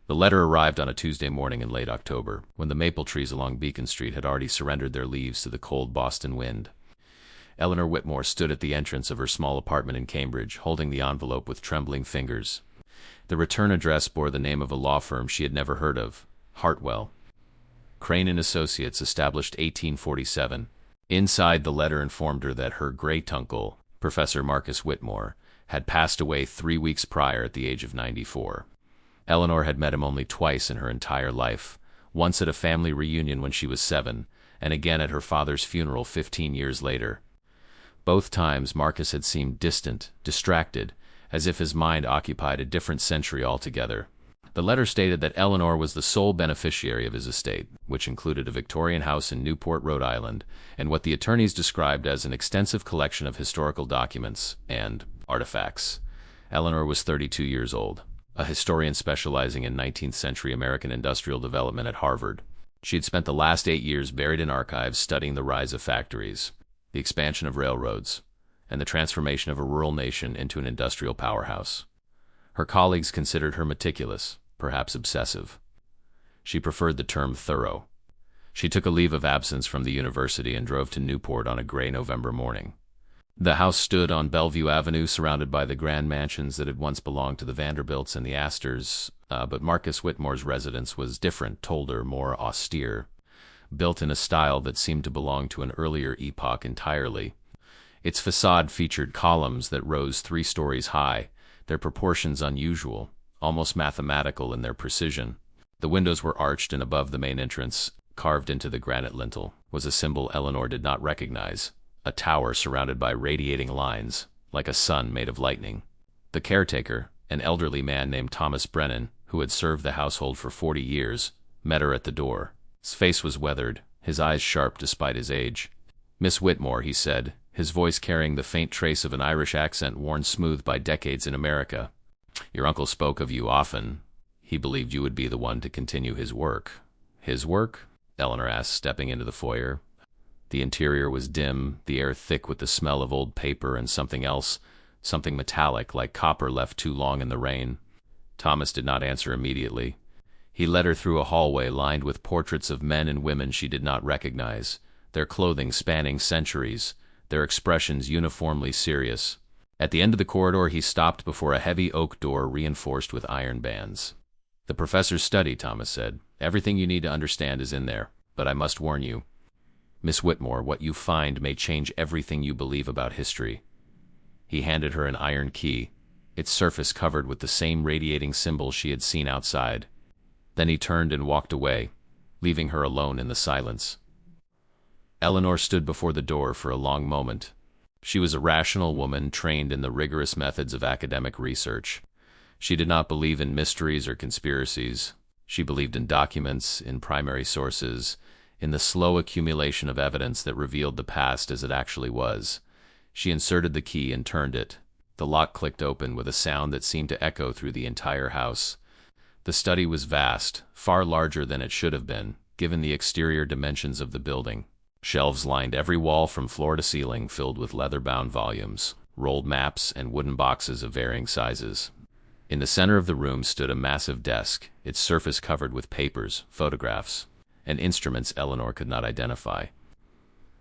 The letter arrived on a Tuesday morning in late October, when the maple trees along Beacon Street had already surrendered their leaves to the cold Boston wind. Eleanor Whitmore stood at the entrance of her small apartment in Cambridge, holding the envelope with trembling fingers. The return address bore the name of a law firm she had never heard of, Hartwell. Crane and Associates, established 1847. Inside, the letter informed her that her great-uncle, Professor Marcus Whitmore, had passed away 3 weeks prior at the age of 94. Eleanor had met him only twice in her entire life, once at a family reunion when she was 7, and again at her father's funeral 15 years later. Both times Marcus had seemed distant, distracted, as if his mind occupied a different century altogether. The letter stated that Eleanor was the sole beneficiary of his estate, which included a Victorian house in Newport, Rhode Island, and what the attorneys described as an extensive collection of historical documents and artifacts. Eleanor was 32 years old, a historian specializing in 19th century American industrial development at Harvard. She had spent the last 8 years buried in archives studying the rise of factories, the expansion of railroads, and the transformation of a rural nation into an industrial powerhouse. Her colleagues considered her meticulous, perhaps obsessive. She preferred the term thorough. She took a leave of absence from the university and drove to Newport on a gray November morning. The house stood on Bellevue Avenue, surrounded by the grand mansions that had once belonged to the Vanderbilts and the Astors, but Marcus Whitmore's residence was different, colder, more austere, built in a style that seemed to belong to an earlier epoch entirely. Its facade featured columns that rose 3 stories high, their proportions unusual, almost mathematical in their precision. The windows were arched, and above the main entrance, carved into the granite lintel, was a symbol Eleanor did not recognize, a tower surrounded by radiating lines, like a sun made of lightning. The caretaker, an elderly man named Thomas Brennan, who had served the household for 40 years, met her at the door. His face was weathered, his eyes sharp despite his age. "Miss Whitmore," he said, his voice carrying the faint trace of an Irish accent worn smooth by decades in America. "Your uncle spoke of you often. He believed you would be the one to continue his work." "His work?" Eleanor asked, stepping into the foyer. The interior was dim, the air thick with the smell of old paper and something else, something metallic, like copper left too long in the rain. Thomas did not answer immediately. He led her through a hallway lined with portraits of men and women she did not recognize, their clothing spanning centuries, their expressions uniformly serious. At the end of the corridor, he stopped before a heavy oak door reinforced with iron bands. "The professor's study," Thomas said. "Everything you need to understand is in there, but I must warn you. Miss Whitmore, what you find may change everything you believe about history." He handed her an iron key, its surface covered with the same radiating symbols she had seen outside. Then he turned and walked away, leaving her alone in the silence. Eleanor stood before the door for a long moment. She was a rational woman trained in the rigorous methods of academic research. She did not believe in mysteries or conspiracies. She believed in documents, in primary sources, in the slow accumulation of evidence that revealed the past as it actually was. She inserted the key and turned it. The lock clicked open with a sound that seemed to echo through the entire house. The study was vast, far larger than it should have been, given the exterior dimensions of the building. Shelves lined every wall from floor to ceiling, filled with leather-bound volumes, rolled maps, and wooden boxes of varying sizes. In the center of the room stood a massive desk, its surface covered with papers, photographs, and instruments Eleanor could not identify.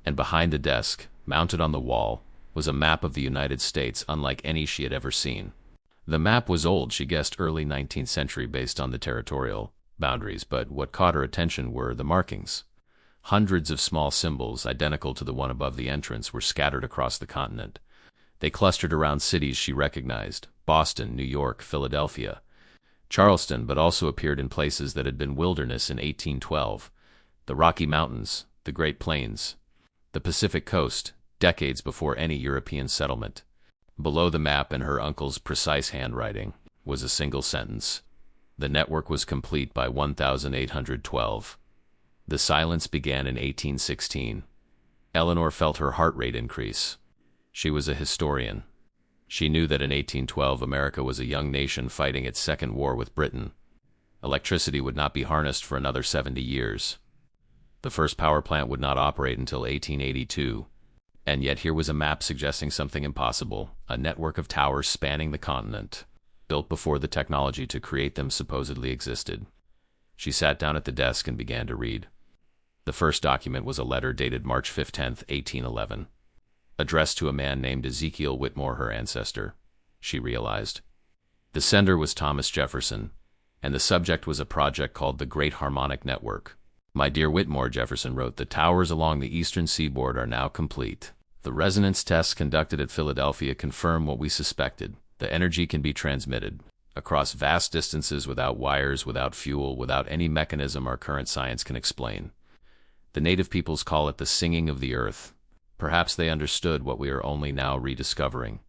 And behind the desk, mounted on the wall, was a map of the United States unlike any she had ever seen. The map was old, she guessed early 19th century based on the territorial boundaries, but what caught her attention were the markings. Hundreds of small symbols, identical to the one above the entrance, were scattered across the continent. They clustered around cities she recognized: Boston, New York, Philadelphia, Charleston, but also appeared in places that had been wilderness in 1812. The Rocky Mountains, the Great Plains, the Pacific Coast, decades before any European settlement. Below the map, in her uncle's precise handwriting, was a single sentence: "The network was complete by 1812. The silence began in 1816. Eleanor felt her heart rate increase. She was a historian. She knew that in 1812 America was a young nation fighting its second war with Britain. Electricity would not be harnessed for another 70 years. The first power plant would not operate until 1882. And yet here was a map suggesting something impossible, a network of towers spanning the continent. built before the technology to create them supposedly existed. She sat down at the desk and began to read. The first document was a letter dated March 15, 1811, addressed to a man named Ezekiel Whitmore, her ancestor, she realized. The sender was Thomas Jefferson, and the subject was a project called the Great Harmonic Network. My dear Whitmore, Jefferson wrote, the towers along the eastern seaboard are now complete. The resonance tests conducted at Philadelphia confirm what we suspected. The energy can be transmitted across vast distances without wires, without fuel, without any mechanism our current science can explain. The native peoples call it the singing of the earth. Perhaps they understood what we are only now rediscovering.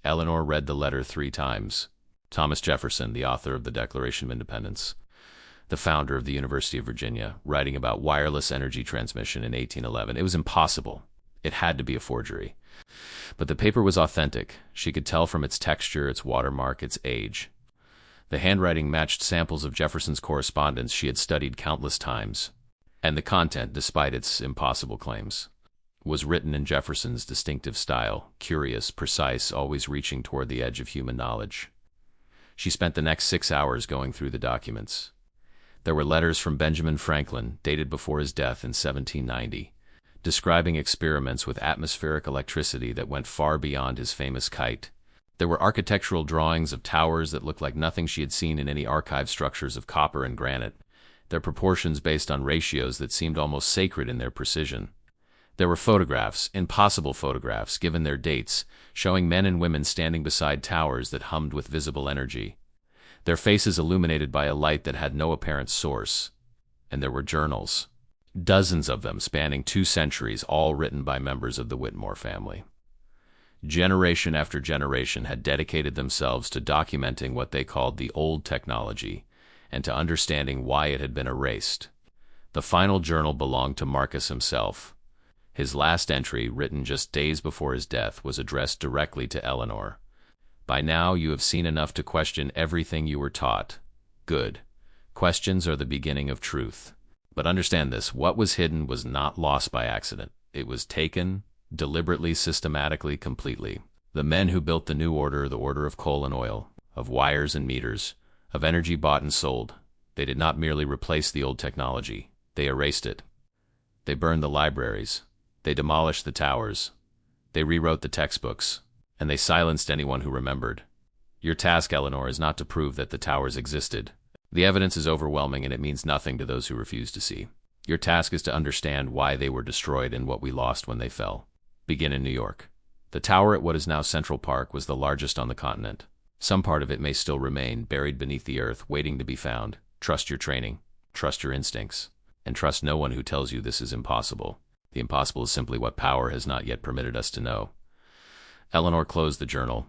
Eleanor read the letter 3 times. Thomas Jefferson, the author of the Declaration of Independence, the founder of the University of Virginia, writing about wireless energy transmission in 1811. It was impossible. It had to be a forgery. But the paper was authentic. She could tell from its texture, its watermark, its age. The handwriting matched samples of Jefferson's correspondence she had studied countless times. And the content, despite its impossible claims, was written in Jefferson's distinctive style, curious, precise, always reaching toward the edge of human knowledge. She spent the next 6 hours going through the documents. There were letters from Benjamin Franklin, dated before his death in 1790, describing experiments with atmospheric electricity that went far beyond his famous kite. There were architectural drawings of towers that looked like nothing she had seen in any archived structures of copper and granite, their proportions based on ratios that seemed almost sacred in their precision. There were photographs, impossible photographs, given their dates, showing men and women standing beside towers that hummed with visible energy, their faces illuminated by a light that had no apparent source. And there were journals, dozens of them spanning 2 centuries, all written by members of the Whitmore family. Generation after generation had dedicated themselves to documenting what they called the old technology, and to understanding why it had been erased. The final journal belonged to Marcus himself. His last entry, written just days before his death, was addressed directly to Eleanor. By now you have seen enough to question everything you were taught. Good. Questions are the beginning of truth. But understand this, what was hidden was not lost by accident. It was taken, deliberately, systematically, completely. The men who built the new order, the order of coal and oil, of wires and meters, of energy bought and sold, they did not merely replace the old technology, they erased it. They burned the libraries, they demolished the towers, they rewrote the textbooks, and they silenced anyone who remembered. Your task, Eleanor, is not to prove that the towers existed. The evidence is overwhelming and it means nothing to those who refuse to see. Your task is to understand why they were destroyed and what we lost when they fell. Begin in New York. The tower at what is now Central Park was the largest on the continent. Some part of it may still remain, buried beneath the earth, waiting to be found. Trust your training, trust your instincts, and trust no one who tells you this is impossible. The impossible is simply what power has not yet permitted us to know. Eleanor closed the journal.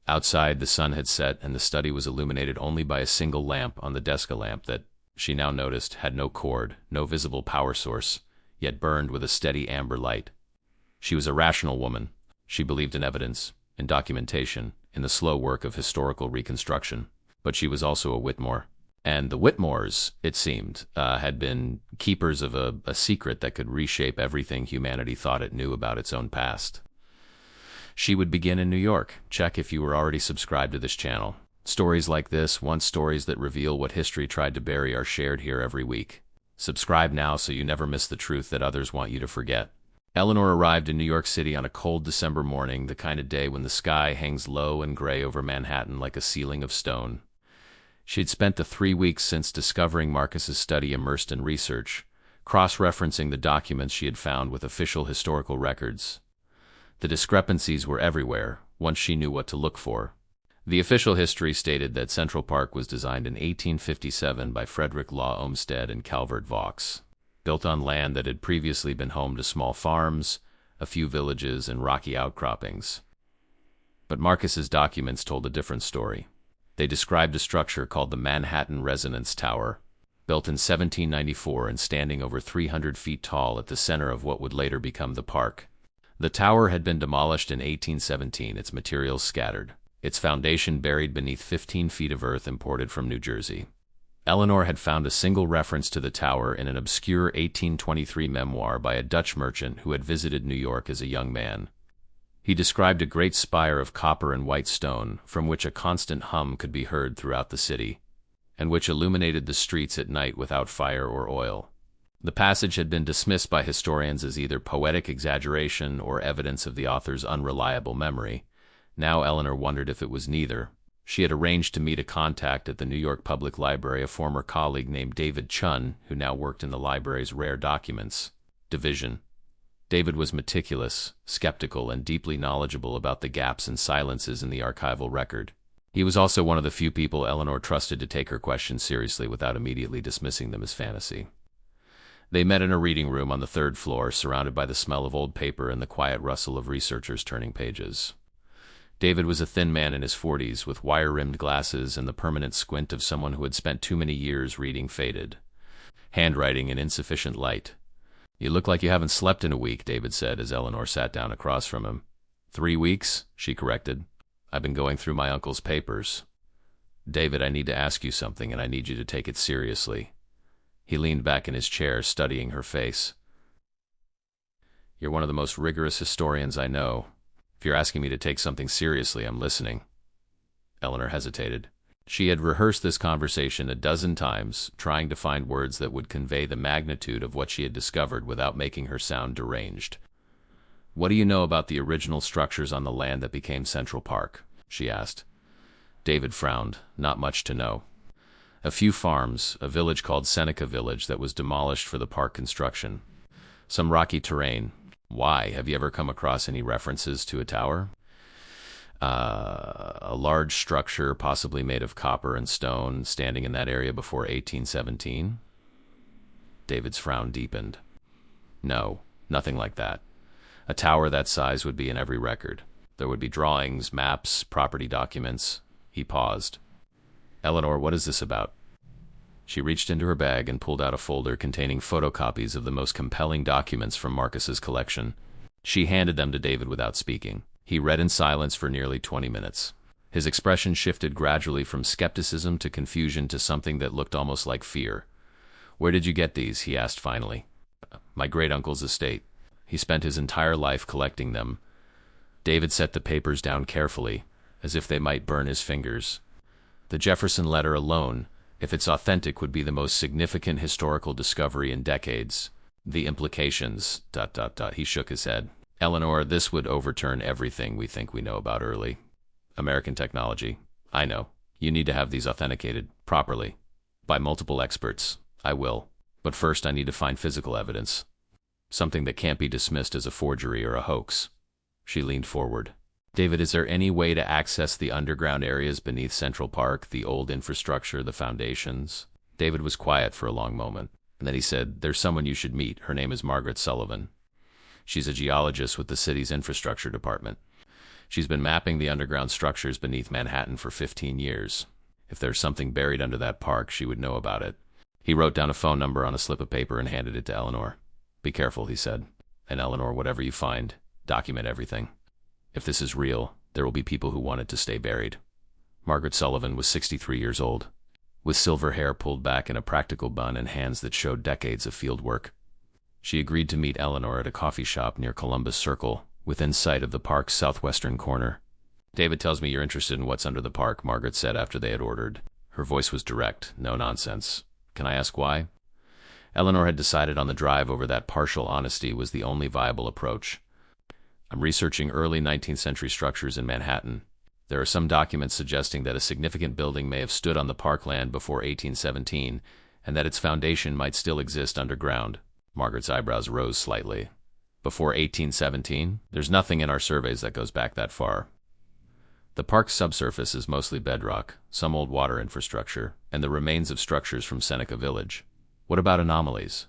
Outside, the sun had set, and the study was illuminated only by a single lamp on the desk, a lamp that, she now noticed, had no cord, no visible power source, yet burned with a steady amber light. She was a rational woman. She believed in evidence, in documentation, in the slow work of historical reconstruction. But she was also a Whitmore. And the Whitmores, it seemed, had been keepers of a secret that could reshape everything humanity thought it knew about its own past. She would begin in New York. Check if you were already subscribed to this channel. Stories like this, once stories that reveal what history tried to bury, are shared here every week. Subscribe now so you never miss the truth that others want you to forget. Eleanor arrived in New York City on a cold December morning, the kind of day when the sky hangs low and gray over Manhattan like a ceiling of stone. She had spent the 3 weeks since discovering Marcus's study immersed in research, cross-referencing the documents she had found with official historical records. The discrepancies were everywhere, once she knew what to look for. The official history stated that Central Park was designed in 1857 by Frederick Law Olmsted and Calvert Vaux, built on land that had previously been home to small farms, a few villages, and rocky outcroppings. But Marcus's documents told a different story. They described a structure called the Manhattan Resonance Tower, built in 1794 and standing over 300 feet tall at the center of what would later become the park. The tower had been demolished in 1817, its materials scattered, its foundation buried beneath 15 feet of earth imported from New Jersey. Eleanor had found a single reference to the tower in an obscure 1823 memoir by a Dutch merchant who had visited New York as a young man. He described a great spire of copper and white stone, from which a constant hum could be heard throughout the city, and which illuminated the streets at night without fire or oil. The passage had been dismissed by historians as either poetic exaggeration or evidence of the author's unreliable memory. Now Eleanor wondered if it was neither. She had arranged to meet a contact at the New York Public Library, a former colleague named David Chun, who now worked in the library's Rare Documents division. David was meticulous, skeptical, and deeply knowledgeable about the gaps and silences in the archival record. He was also one of the few people Eleanor trusted to take her questions seriously without immediately dismissing them as fantasy. They met in a reading room on the third floor, surrounded by the smell of old paper and the quiet rustle of researchers turning pages. David was a thin man in his 40s, with wire-rimmed glasses and the permanent squint of someone who had spent too many years reading faded handwriting in insufficient light. "You look like you haven't slept in a week," David said as Eleanor sat down across from him. 3 weeks, she corrected. "I've been going through my uncle's papers." "David, I need to ask you something, and I need you to take it seriously." He leaned back in his chair, studying her face. "You're one of the most rigorous historians I know. If you're asking me to take something seriously, I'm listening." Eleanor hesitated. She had rehearsed this conversation a dozen times, trying to find words that would convey the magnitude of what she had discovered without making her sound deranged. "What do you know about the original structures on the land that became Central Park?" she asked. David frowned. "Not much to know. A few farms, a village called Seneca Village that was demolished for the park construction. Some rocky terrain. Why? Have you ever come across any references to a tower?" A large structure, possibly made of copper and stone, standing in that area before 1817? David's frown deepened. "No, nothing like that. A tower that size would be in every record. There would be drawings, maps, property documents." He paused. "Eleanor, what is this about?" She reached into her bag and pulled out a folder containing photocopies of the most compelling documents from Marcus's collection. She handed them to David without speaking. He read in silence for nearly 20 minutes. His expression shifted gradually from skepticism to confusion to something that looked almost like fear. "Where did you get these?" he asked finally. "My great-uncle's estate. He spent his entire life collecting them." David set the papers down carefully, as if they might burn his fingers. "The Jefferson letter alone, if it's authentic, would be the most significant historical discovery in decades. The implications... He shook his head. "Eleanor, this would overturn everything we think we know about early American technology. I know. You need to have these authenticated, properly, by multiple experts. I will. But first I need to find physical evidence. Something that can't be dismissed as a forgery or a hoax." She leaned forward. "David, is there any way to access the underground areas beneath Central Park, the old infrastructure, the foundations?" David was quiet for a long moment, and then he said, "There's someone you should meet. Her name is Margaret Sullivan. She's a geologist with the city's infrastructure department. She's been mapping the underground structures beneath Manhattan for 15 years. If there's something buried under that park, she would know about it." He wrote down a phone number on a slip of paper and handed it to Eleanor. "Be careful," he said. "And Eleanor, whatever you find, document everything. If this is real, there will be people who want it to stay buried." Margaret Sullivan was 63 years old, with silver hair pulled back in a practical bun and hands that showed decades of field work. She agreed to meet Eleanor at a coffee shop near Columbus Circle, within sight of the park's southwestern corner. "David tells me you're interested in what's under the park," Margaret said after they had ordered. Her voice was direct, no nonsense. "Can I ask why?" Eleanor had decided on the drive over that partial honesty was the only viable approach. "I'm researching early 19th century structures in Manhattan. There are some documents suggesting that a significant building may have stood on the parkland before 1817, and that its foundation might still exist underground." Margaret's eyebrows rose slightly. "Before 1817? There's nothing in our surveys that goes back that far. The park's subsurface is mostly bedrock, some old water infrastructure, and the remains of structures from Seneca Village. What about anomalies?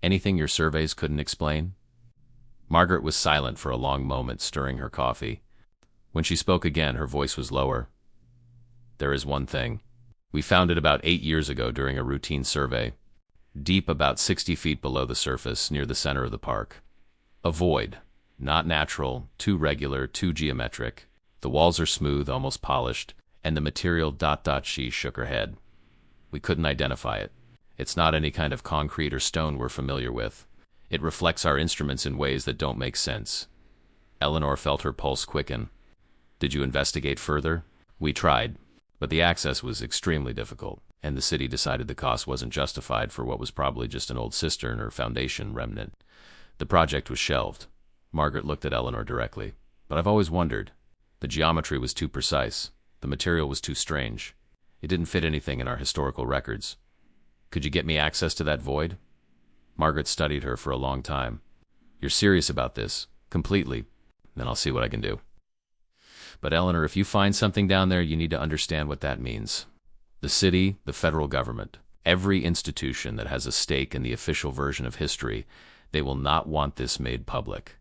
Anything your surveys couldn't explain?" Margaret was silent for a long moment, stirring her coffee. When she spoke again, her voice was lower. "There is one thing. We found it about 8 years ago during a routine survey. Deep about 60 feet below the surface, near the center of the park. A void. Not natural, too regular, too geometric. The walls are smooth, almost polished, and the material... She shook her head. "We couldn't identify it. It's not any kind of concrete or stone we're familiar with. It reflects our instruments in ways that don't make sense. Eleanor felt her pulse quicken. Did you investigate further? We tried, but the access was extremely difficult, and the city decided the cost wasn't justified for what was probably just an old cistern or foundation remnant. The project was shelved. Margaret looked at Eleanor directly. But I've always wondered. The geometry was too precise. The material was too strange. It didn't fit anything in our historical records. Could you get me access to that void? Margaret studied her for a long time. You're serious about this? Completely. Then I'll see what I can do. But Eleanor, if you find something down there, you need to understand what that means. The city, the federal government, every institution that has a stake in the official version of history, they will not want this made public.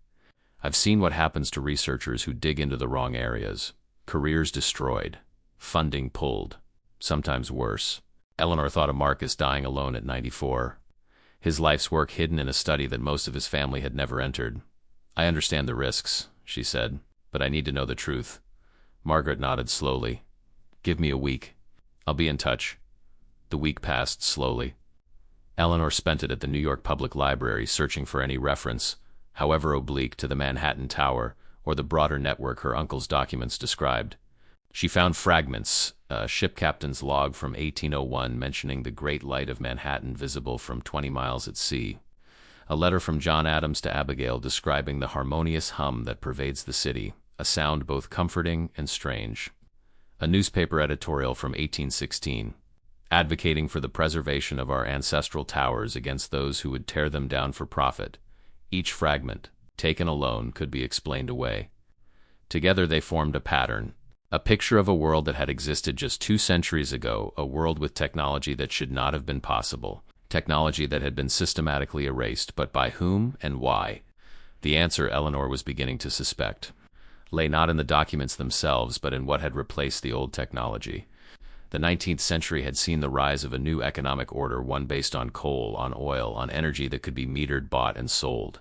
I've seen what happens to researchers who dig into the wrong areas. Careers destroyed. Funding pulled. Sometimes worse. Eleanor thought of Marcus dying alone at 94. His life's work hidden in a study that most of his family had never entered. I understand the risks, she said, but I need to know the truth. Margaret nodded slowly. Give me a week. I'll be in touch. The week passed slowly. Eleanor spent it at the New York Public Library searching for any reference, however oblique, to the Manhattan Tower or the broader network her uncle's documents described. She found fragments, a ship captain's log from 1801 mentioning the great light of Manhattan visible from 20 miles at sea, a letter from John Adams to Abigail describing the harmonious hum that pervades the city, a sound both comforting and strange, a newspaper editorial from 1816, advocating for the preservation of our ancestral towers against those who would tear them down for profit. Each fragment, taken alone, could be explained away. Together they formed a pattern, a picture of a world that had existed just 2 centuries ago, a world with technology that should not have been possible, technology that had been systematically erased, but by whom and why? The answer, Eleanor was beginning to suspect, lay not in the documents themselves, but in what had replaced the old technology. The 19th century had seen the rise of a new economic order, one based on coal, on oil, on energy that could be metered, bought, and sold.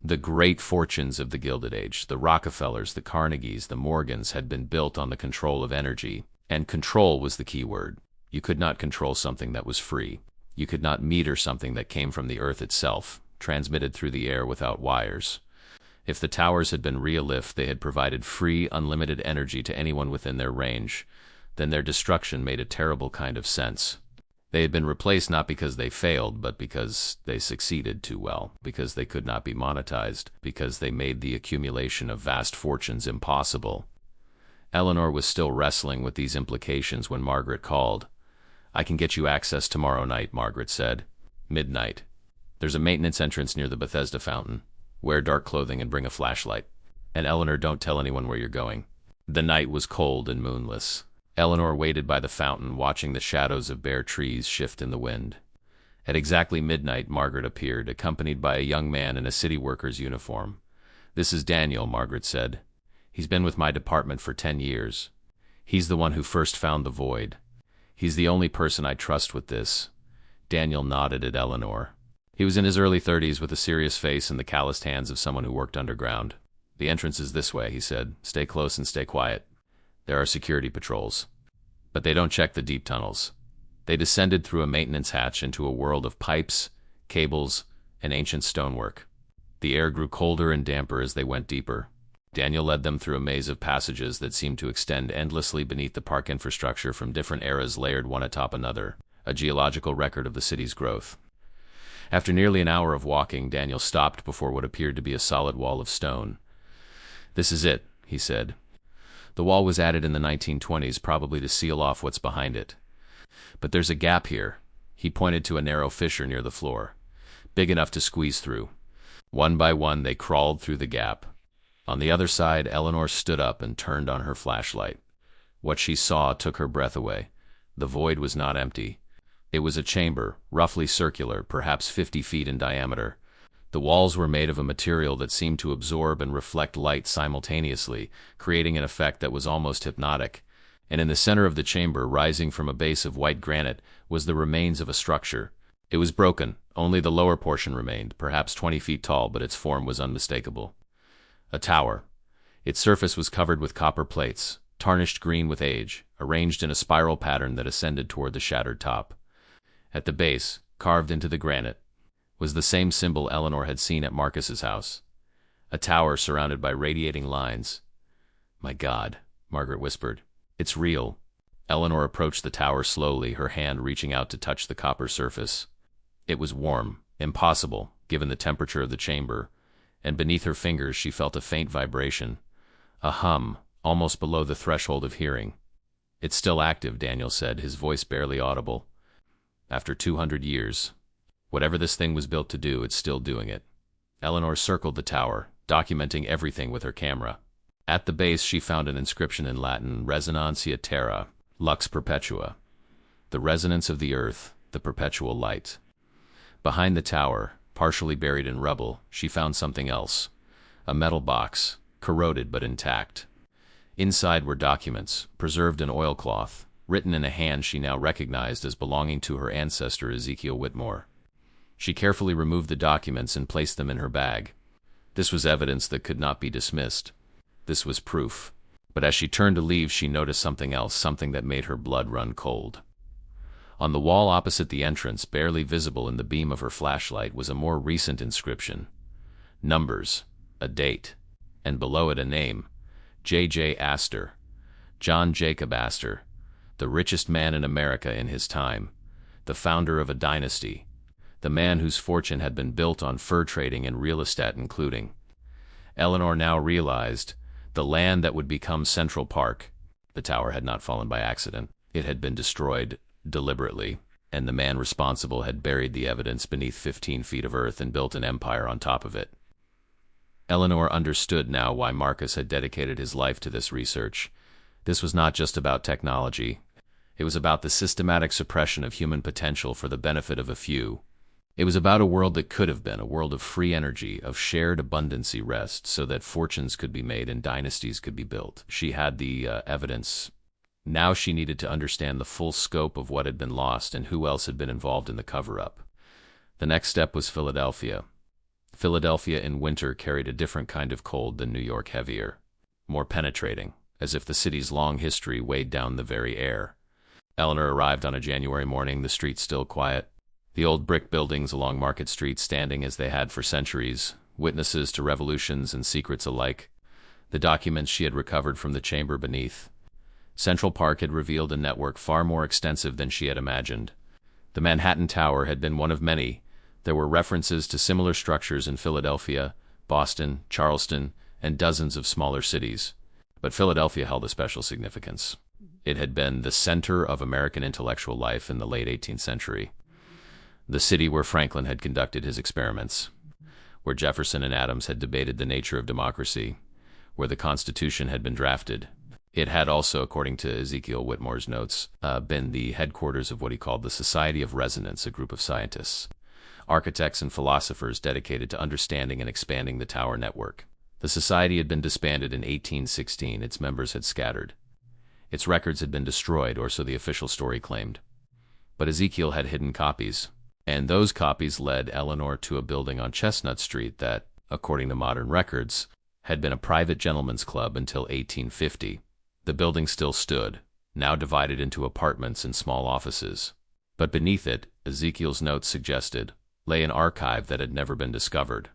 The great fortunes of the Gilded Age, the Rockefellers, the Carnegies, the Morgans, had been built on the control of energy, and control was the key word. You could not control something that was free. You could not meter something that came from the earth itself, transmitted through the air without wires. If the towers had been real, if they had provided free, unlimited energy to anyone within their range, then their destruction made a terrible kind of sense. They had been replaced not because they failed, but because they succeeded too well, because they could not be monetized, because they made the accumulation of vast fortunes impossible. Eleanor was still wrestling with these implications when Margaret called. I can get you access tomorrow night, Margaret said. Midnight. There's a maintenance entrance near the Bethesda fountain. Wear dark clothing and bring a flashlight. And Eleanor, don't tell anyone where you're going. The night was cold and moonless. Eleanor waited by the fountain, watching the shadows of bare trees shift in the wind. At exactly midnight, Margaret appeared, accompanied by a young man in a city worker's uniform. This is Daniel, Margaret said. He's been with my department for 10 years. He's the one who first found the void. He's the only person I trust with this. Daniel nodded at Eleanor. He was in his early 30s with a serious face and the calloused hands of someone who worked underground. The entrance is this way, he said. Stay close and stay quiet. There are security patrols. But they don't check the deep tunnels. They descended through a maintenance hatch into a world of pipes, cables, and ancient stonework. The air grew colder and damper as they went deeper. Daniel led them through a maze of passages that seemed to extend endlessly beneath the park infrastructure from different eras layered one atop another, a geological record of the city's growth. After nearly an hour of walking, Daniel stopped before what appeared to be a solid wall of stone. This is it, he said. The wall was added in the 1920s, probably to seal off what's behind it. But there's a gap here. He pointed to a narrow fissure near the floor, big enough to squeeze through. One by one, they crawled through the gap. On the other side, Eleanor stood up and turned on her flashlight. What she saw took her breath away. The void was not empty. It was a chamber, roughly circular, perhaps 50 feet in diameter. The walls were made of a material that seemed to absorb and reflect light simultaneously, creating an effect that was almost hypnotic. And in the center of the chamber, rising from a base of white granite, was the remains of a structure. It was broken. Only the lower portion remained, perhaps 20 feet tall, but its form was unmistakable. A tower. Its surface was covered with copper plates, tarnished green with age, arranged in a spiral pattern that ascended toward the shattered top. At the base, carved into the granite, was the same symbol Eleanor had seen at Marcus's house, A tower surrounded by radiating lines. "My God," Margaret whispered. "It's real." Eleanor approached the tower slowly, her hand reaching out to touch the copper surface. It was warm, impossible, given the temperature of the chamber, and beneath her fingers she felt a faint vibration, a hum, almost below the threshold of hearing. "It's still active," Daniel said, his voice barely audible. "After 200 years. Whatever this thing was built to do, it's still doing it." Eleanor circled the tower, documenting everything with her camera. At the base she found an inscription in Latin, Resonantia Terra, Lux Perpetua. The resonance of the earth, the perpetual light. Behind the tower, partially buried in rubble, she found something else. A metal box, corroded but intact. Inside were documents, preserved in oilcloth, written in a hand she now recognized as belonging to her ancestor Ezekiel Whitmore. She carefully removed the documents and placed them in her bag. This was evidence that could not be dismissed. This was proof. But as she turned to leave, she noticed something else, something that made her blood run cold. On the wall opposite the entrance, barely visible in the beam of her flashlight, was a more recent inscription. Numbers, a date, and below it a name. J.J. Astor. John Jacob Astor, the richest man in America in his time, the founder of a dynasty, the man whose fortune had been built on fur trading and real estate including. Eleanor now realized the land that would become Central Park. The tower had not fallen by accident. It had been destroyed deliberately, and the man responsible had buried the evidence beneath 15 feet of earth and built an empire on top of it. Eleanor understood now why Marcus had dedicated his life to this research. This was not just about technology. It was about the systematic suppression of human potential for the benefit of a few. It was about a world that could have been, a world of free energy, of shared abundancy rest, so that fortunes could be made and dynasties could be built. She had the evidence. Now she needed to understand the full scope of what had been lost and who else had been involved in the cover-up. The next step was Philadelphia. Philadelphia in winter carried a different kind of cold than New York, heavier, more penetrating, as if the city's long history weighed down the very air. Eleanor arrived on a January morning, the streets still quiet. The old brick buildings along Market Street standing as they had for centuries, witnesses to revolutions and secrets alike. The documents she had recovered from the chamber beneath. Central Park had revealed a network far more extensive than she had imagined. The Manhattan Tower had been one of many. There were references to similar structures in Philadelphia, Boston, Charleston, and dozens of smaller cities. But Philadelphia held a special significance. It had been the center of American intellectual life in the late 18th century. The city where Franklin had conducted his experiments, where Jefferson and Adams had debated the nature of democracy, where the Constitution had been drafted. It had also, according to Ezekiel Whitmore's notes, been the headquarters of what he called the Society of Resonance, a group of scientists, architects and philosophers dedicated to understanding and expanding the tower network. The society had been disbanded in 1816. Its members had scattered. Its records had been destroyed, or so the official story claimed. But Ezekiel had hidden copies, and those copies led Eleanor to a building on Chestnut Street that, according to modern records, had been a private gentleman's club until 1850. The building still stood, now divided into apartments and small offices. But beneath it, Ezekiel's notes suggested, lay an archive that had never been discovered.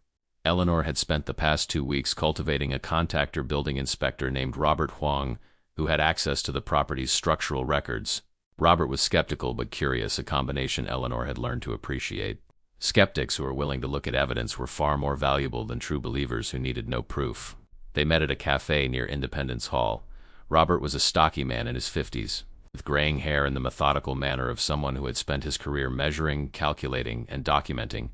Eleanor had spent the past 2 weeks cultivating a contactor building inspector named Robert Huang, who had access to the property's structural records. Robert was skeptical but curious, a combination Eleanor had learned to appreciate. Skeptics who were willing to look at evidence were far more valuable than true believers who needed no proof. They met at a cafe near Independence Hall. Robert was a stocky man in his 50s, with graying hair and the methodical manner of someone who had spent his career measuring, calculating, and documenting.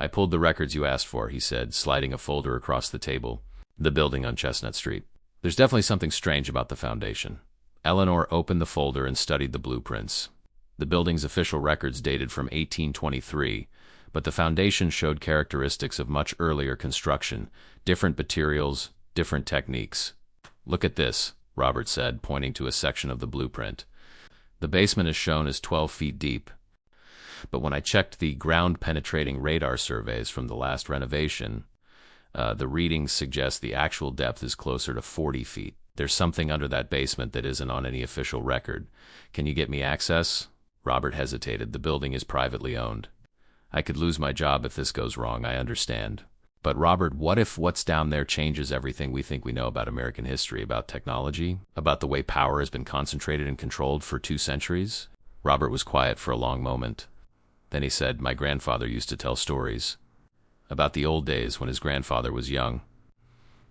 "I pulled the records you asked for," he said, sliding a folder across the table. "The building on Chestnut Street. There's definitely something strange about the foundation." Eleanor opened the folder and studied the blueprints. The building's official records dated from 1823, but the foundation showed characteristics of much earlier construction, different materials, different techniques. "Look at this," Robert said, pointing to a section of the blueprint. "The basement is shown as 12 feet deep. But when I checked the ground-penetrating radar surveys from the last renovation, the readings suggest the actual depth is closer to 40 feet. There's something under that basement that isn't on any official record. Can you get me access?" Robert hesitated. "The building is privately owned. I could lose my job if this goes wrong, I understand. But Robert, what if what's down there changes everything we think we know about American history, about technology, about the way power has been concentrated and controlled for 2 centuries? Robert was quiet for a long moment. Then he said, "My grandfather used to tell stories about the old days when his grandfather was young.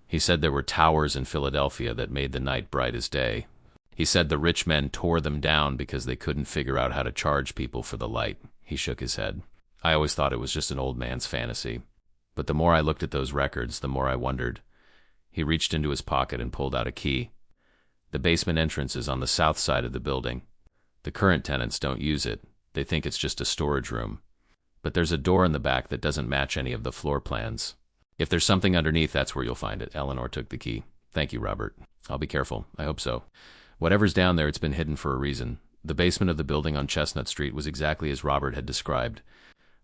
He said there were towers in Philadelphia that made the night bright as day. He said the rich men tore them down because they couldn't figure out how to charge people for the light." He shook his head. "I always thought it was just an old man's fantasy. But the more I looked at those records, the more I wondered." He reached into his pocket and pulled out a key. "The basement entrance is on the south side of the building. The current tenants don't use it. They think it's just a storage room. But there's a door in the back that doesn't match any of the floor plans. If there's something underneath, that's where you'll find it." Eleanor took the key. "Thank you, Robert. I'll be careful. I hope so. Whatever's down there, it's been hidden for a reason." The basement of the building on Chestnut Street was exactly as Robert had described.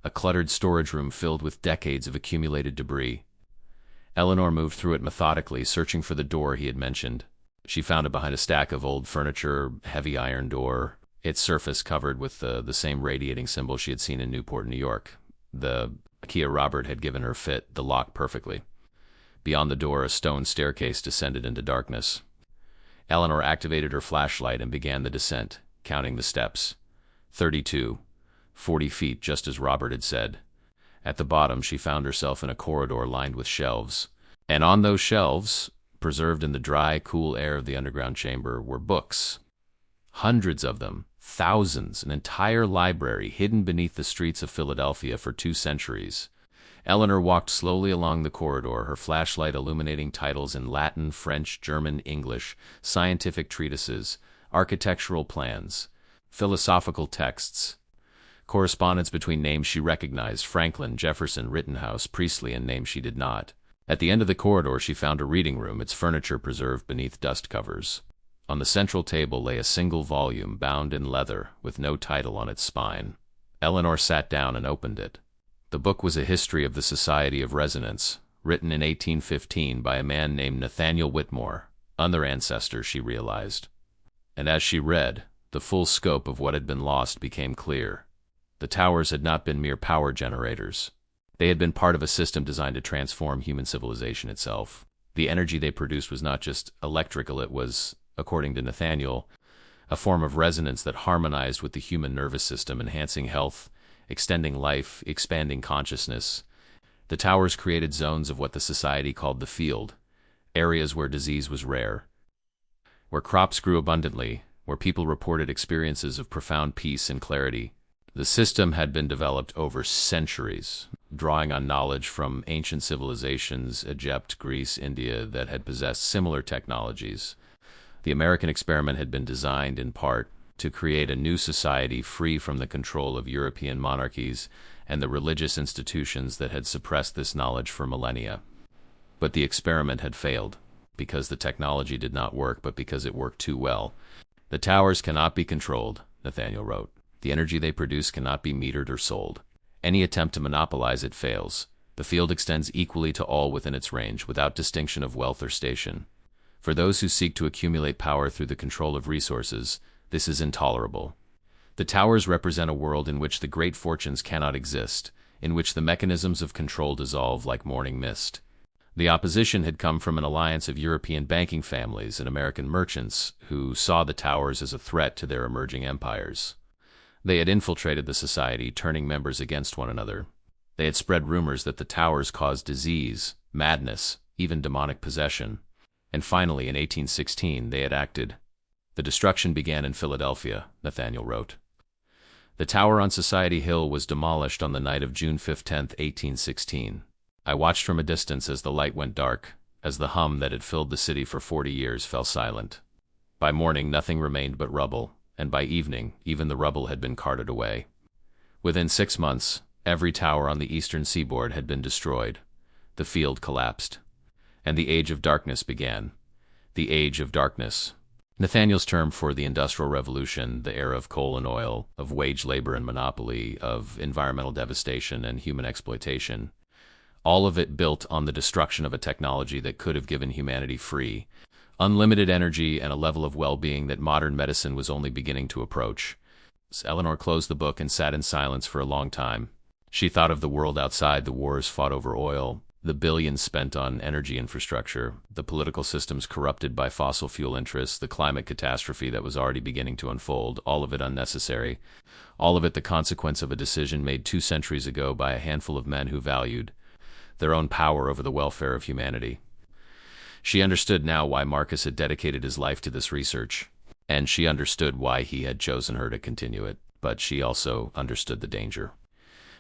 A cluttered storage room filled with decades of accumulated debris. Eleanor moved through it methodically, searching for the door he had mentioned. She found it behind a stack of old furniture, heavy iron door, its surface covered with the same radiating symbol she had seen in Newport, New York. The key Robert had given her fit the lock perfectly. Beyond the door, a stone staircase descended into darkness. Eleanor activated her flashlight and began the descent, counting the steps. 32. 40 feet, just as Robert had said. At the bottom, she found herself in a corridor lined with shelves. And on those shelves, preserved in the dry, cool air of the underground chamber, were books. Hundreds of them, thousands, an entire library hidden beneath the streets of Philadelphia for 2 centuries. Eleanor walked slowly along the corridor, her flashlight illuminating titles in Latin, French, German, English, scientific treatises, architectural plans, philosophical texts, correspondence between names she recognized: Franklin, Jefferson, Rittenhouse, Priestley, and names she did not. At the end of the corridor, she found a reading room, its furniture preserved beneath dust covers. On the central table lay a single volume, bound in leather, with no title on its spine. Eleanor sat down and opened it. The book was a history of the Society of Resonance, written in 1815 by a man named Nathaniel Whitmore, another ancestor, she realized. And as she read, the full scope of what had been lost became clear. The towers had not been mere power generators. They had been part of a system designed to transform human civilization itself. The energy they produced was not just electrical, it was, according to Nathaniel, a form of resonance that harmonized with the human nervous system, enhancing health, extending life, expanding consciousness. The towers created zones of what the society called the field, areas where disease was rare, where crops grew abundantly, where people reported experiences of profound peace and clarity. The system had been developed over centuries, drawing on knowledge from ancient civilizations, Egypt, Greece, India, that had possessed similar technologies. The American experiment had been designed, in part, to create a new society free from the control of European monarchies and the religious institutions that had suppressed this knowledge for millennia. But the experiment had failed, because the technology did not work, but because it worked too well. "The towers cannot be controlled," Nathaniel wrote. "The energy they produce cannot be metered or sold. Any attempt to monopolize it fails. The field extends equally to all within its range, without distinction of wealth or station. For those who seek to accumulate power through the control of resources, this is intolerable. The towers represent a world in which the great fortunes cannot exist, in which the mechanisms of control dissolve like morning mist." The opposition had come from an alliance of European banking families and American merchants who saw the towers as a threat to their emerging empires. They had infiltrated the society, turning members against one another. They had spread rumors that the towers caused disease, madness, even demonic possession. And finally, in 1816, they had acted. "The destruction began in Philadelphia," Nathaniel wrote. "The tower on Society Hill was demolished on the night of June 5, 1816. I watched from a distance as the light went dark, as the hum that had filled the city for 40 years fell silent. By morning, nothing remained but rubble, and by evening, even the rubble had been carted away. Within 6 months, every tower on the eastern seaboard had been destroyed. The field collapsed. And the Age of Darkness began. The Age of Darkness. Nathaniel's term for the Industrial Revolution, the era of coal and oil, of wage labor and monopoly, of environmental devastation and human exploitation, all of it built on the destruction of a technology that could have given humanity free, unlimited energy and a level of well-being that modern medicine was only beginning to approach. Eleanor closed the book and sat in silence for a long time. She thought of the world outside, the wars fought over oil, The billions spent on energy infrastructure, the political systems corrupted by fossil fuel interests, the climate catastrophe that was already beginning to unfold, all of it unnecessary, all of it the consequence of a decision made 2 centuries ago by a handful of men who valued their own power over the welfare of humanity. She understood now why Marcus had dedicated his life to this research, and she understood why he had chosen her to continue it, but she also understood the danger.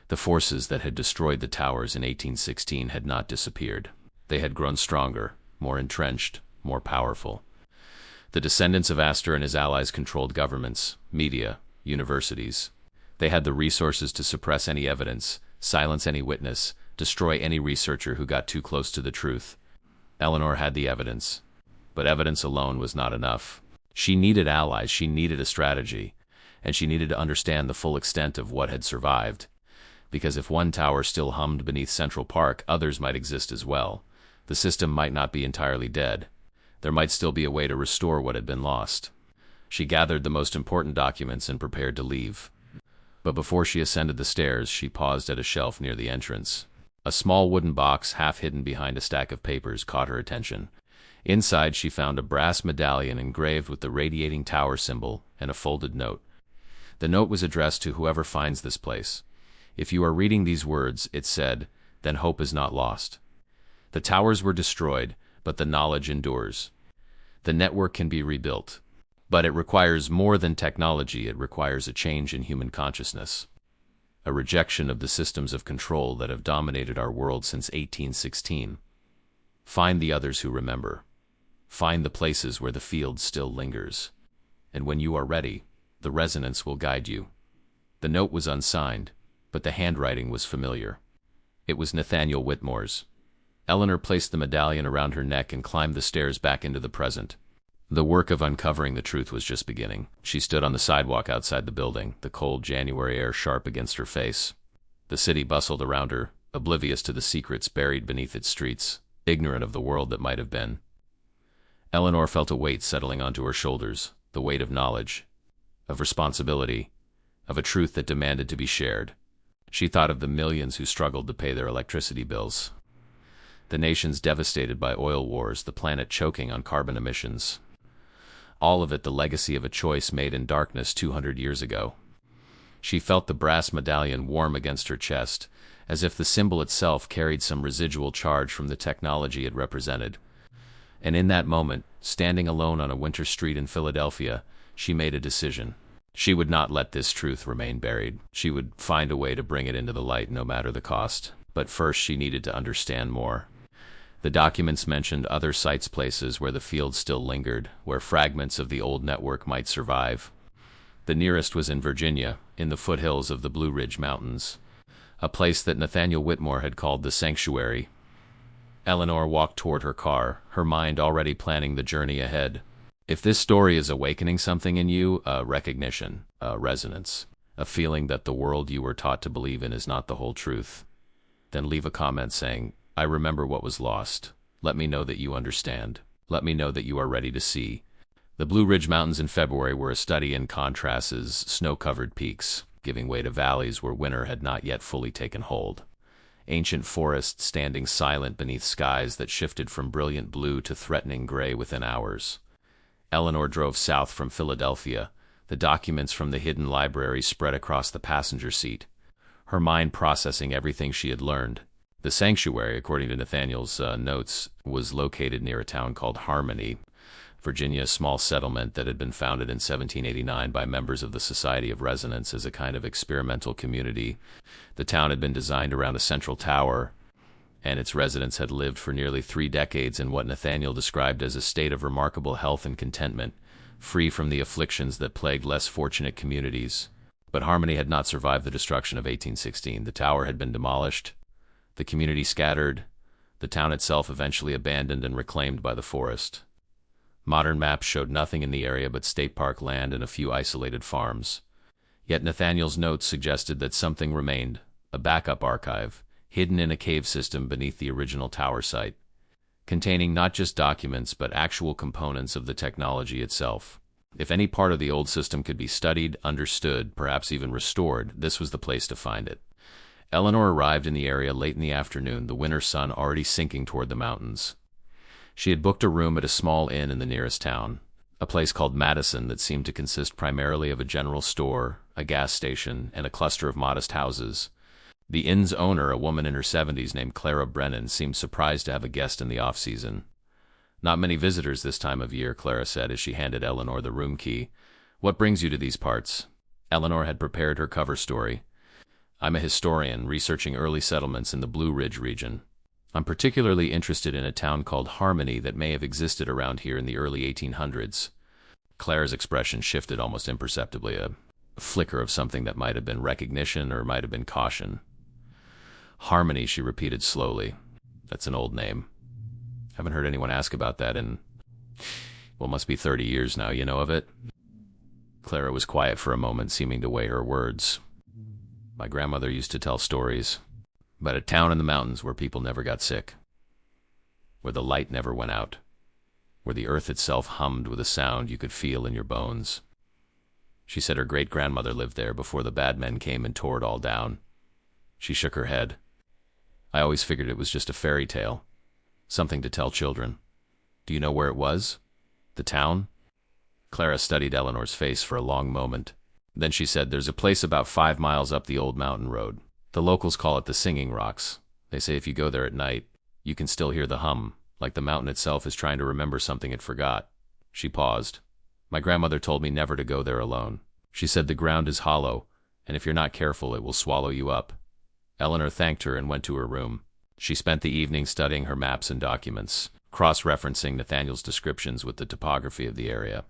The forces that had destroyed the towers in 1816 had not disappeared. They had grown stronger, more entrenched, more powerful. The descendants of Astor and his allies controlled governments, media, universities. They had the resources to suppress any evidence, silence any witness, destroy any researcher who got too close to the truth. Eleanor had the evidence, but evidence alone was not enough. She needed allies, she needed a strategy, and she needed to understand the full extent of what had survived. Because if one tower still hummed beneath Central Park, others might exist as well. The system might not be entirely dead. There might still be a way to restore what had been lost. She gathered the most important documents and prepared to leave. But before she ascended the stairs, she paused at a shelf near the entrance. A small wooden box, half hidden behind a stack of papers, caught her attention. Inside, she found a brass medallion engraved with the radiating tower symbol and a folded note. The note was addressed to whoever finds this place. If you are reading these words, it said, then hope is not lost. The towers were destroyed, but the knowledge endures. The network can be rebuilt. But it requires more than technology, it requires a change in human consciousness. A rejection of the systems of control that have dominated our world since 1816. Find the others who remember. Find the places where the field still lingers. And when you are ready, the resonance will guide you. The note was unsigned, but the handwriting was familiar. It was Nathaniel Whitmore's. Eleanor placed the medallion around her neck and climbed the stairs back into the present. The work of uncovering the truth was just beginning. She stood on the sidewalk outside the building, the cold January air sharp against her face. The city bustled around her, oblivious to the secrets buried beneath its streets, ignorant of the world that might have been. Eleanor felt a weight settling onto her shoulders, the weight of knowledge, of responsibility, of a truth that demanded to be shared. She thought of the millions who struggled to pay their electricity bills. The nations devastated by oil wars, the planet choking on carbon emissions. All of it the legacy of a choice made in darkness 200 years ago. She felt the brass medallion warm against her chest, as if the symbol itself carried some residual charge from the technology it represented. And in that moment, standing alone on a winter street in Philadelphia, she made a decision. She would not let this truth remain buried. She would find a way to bring it into the light, no matter the cost. But first she needed to understand more. The documents mentioned other sites, places where the field still lingered, where fragments of the old network might survive. The nearest was in Virginia, in the foothills of the Blue Ridge Mountains, a place that Nathaniel Whitmore had called the Sanctuary. Eleanor walked toward her car, her mind already planning the journey ahead. If this story is awakening something in you, a recognition, a resonance, a feeling that the world you were taught to believe in is not the whole truth, then leave a comment saying, I remember what was lost. Let me know that you understand. Let me know that you are ready to see. The Blue Ridge Mountains in February were a study in contrasts as snow-covered peaks, giving way to valleys where winter had not yet fully taken hold. Ancient forests standing silent beneath skies that shifted from brilliant blue to threatening gray within hours. Eleanor drove south from Philadelphia, the documents from the hidden library spread across the passenger seat, her mind processing everything she had learned. The sanctuary, according to Nathaniel's notes, was located near a town called Harmony, Virginia, a small settlement that had been founded in 1789 by members of the Society of Resonance as a kind of experimental community. The town had been designed around a central tower, and its residents had lived for nearly 3 decades in what Nathaniel described as a state of remarkable health and contentment, free from the afflictions that plagued less fortunate communities. But Harmony had not survived the destruction of 1816. The tower had been demolished, the community scattered, the town itself eventually abandoned and reclaimed by the forest. Modern maps showed nothing in the area but state park land and a few isolated farms. Yet Nathaniel's notes suggested that something remained, a backup archive, hidden in a cave system beneath the original tower site, containing not just documents but actual components of the technology itself. If any part of the old system could be studied, understood, perhaps even restored, this was the place to find it. Eleanor arrived in the area late in the afternoon, the winter sun already sinking toward the mountains. She had booked a room at a small inn in the nearest town, a place called Madison that seemed to consist primarily of a general store, a gas station, and a cluster of modest houses. The inn's owner, a woman in her 70s named Clara Brennan, seemed surprised to have a guest in the off-season. "Not many visitors this time of year," Clara said as she handed Eleanor the room key. "What brings you to these parts?" Eleanor had prepared her cover story. "I'm a historian researching early settlements in the Blue Ridge region. I'm particularly interested in a town called Harmony that may have existed around here in the early 1800s. Clara's expression shifted almost imperceptibly, a flicker of something that might have been recognition or might have been caution. "Harmony," she repeated slowly. "That's an old name. Haven't heard anyone ask about that in, well, must be 30 years now. You know of it?" Clara was quiet for a moment, seeming to weigh her words. "My grandmother used to tell stories about a town in the mountains where people never got sick, where the light never went out, where the earth itself hummed with a sound you could feel in your bones. She said her great-grandmother lived there before the bad men came and tore it all down." She shook her head. "I always figured it was just a fairy tale, something to tell children. Do you know where it was? The town?" Clara studied Eleanor's face for a long moment. Then she said, "There's a place about 5 miles up the old mountain road. The locals call it the Singing Rocks. They say if you go there at night, you can still hear the hum, like the mountain itself is trying to remember something it forgot." She paused. "My grandmother told me never to go there alone. She said the ground is hollow, and if you're not careful, it will swallow you up." Eleanor thanked her and went to her room. She spent the evening studying her maps and documents, cross-referencing Nathaniel's descriptions with the topography of the area.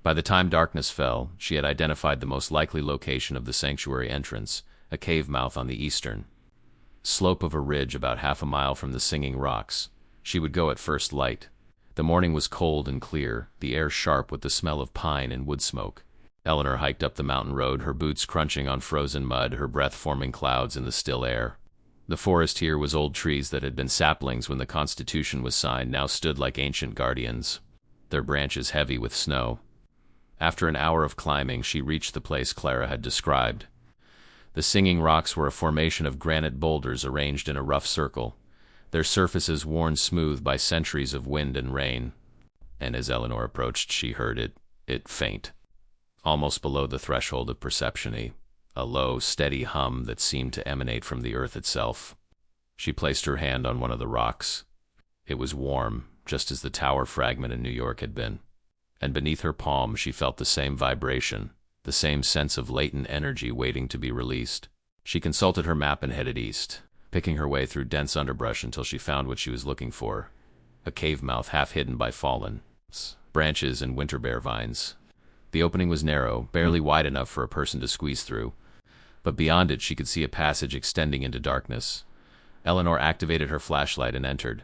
By the time darkness fell, she had identified the most likely location of the sanctuary entrance, a cave mouth on the eastern slope of a ridge about half a mile from the Singing Rocks. She would go at first light. The morning was cold and clear, the air sharp with the smell of pine and wood smoke. Eleanor hiked up the mountain road, her boots crunching on frozen mud, her breath forming clouds in the still air. The forest here was old trees that had been saplings when the Constitution was signed, now stood like ancient guardians, their branches heavy with snow. After an hour of climbing, she reached the place Clara had described. The Singing Rocks were a formation of granite boulders arranged in a rough circle, their surfaces worn smooth by centuries of wind and rain. And as Eleanor approached, she heard it faint, almost below the threshold of perception, a low, steady hum that seemed to emanate from the earth itself. She placed her hand on one of the rocks. It was warm, just as the tower fragment in New York had been. And beneath her palm she felt the same vibration, the same sense of latent energy waiting to be released. She consulted her map and headed east, picking her way through dense underbrush until she found what she was looking for, a cave mouth half hidden by fallen branches and winter bear vines. The opening was narrow, barely wide enough for a person to squeeze through, but beyond it she could see a passage extending into darkness. Eleanor activated her flashlight and entered.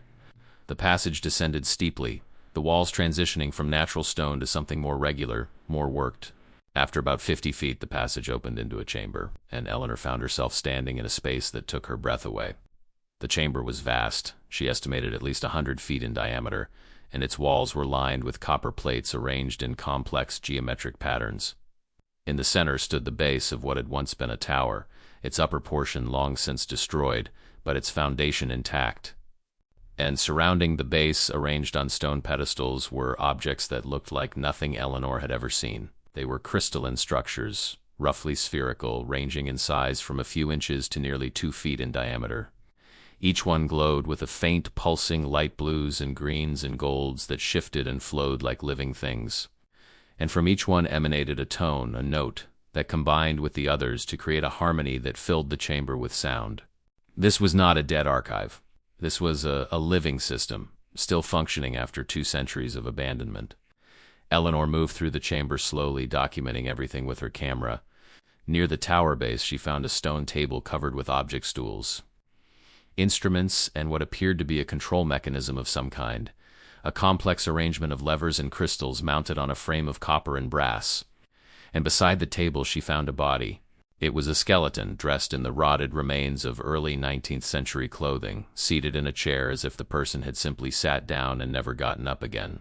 The passage descended steeply, the walls transitioning from natural stone to something more regular, more worked. After about 50 feet, the passage opened into a chamber, and Eleanor found herself standing in a space that took her breath away. The chamber was vast, she estimated at least 100 feet in diameter, and its walls were lined with copper plates arranged in complex geometric patterns. In the center stood the base of what had once been a tower, its upper portion long since destroyed, but its foundation intact. And surrounding the base, arranged on stone pedestals, were objects that looked like nothing Eleanor had ever seen. They were crystalline structures, roughly spherical, ranging in size from a few inches to nearly 2 feet in diameter. Each one glowed with a faint, pulsing light blues and greens and golds that shifted and flowed like living things. And from each one emanated a tone, a note, that combined with the others to create a harmony that filled the chamber with sound. This was not a dead archive. This was a living system, still functioning after 2 centuries of abandonment. Eleanor moved through the chamber slowly, documenting everything with her camera. Near the tower base, she found a stone table covered with object stools, instruments, and what appeared to be a control mechanism of some kind, a complex arrangement of levers and crystals mounted on a frame of copper and brass. And beside the table she found a body. It was a skeleton, dressed in the rotted remains of early 19th century clothing, seated in a chair as if the person had simply sat down and never gotten up again.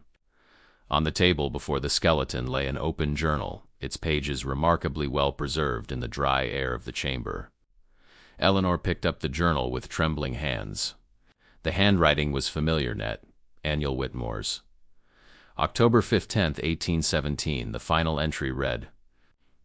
On the table before the skeleton lay an open journal, its pages remarkably well preserved in the dry air of the chamber. Eleanor picked up the journal with trembling hands. The handwriting was familiar, Annual Whitmore's. October 15th, 1817, the final entry read,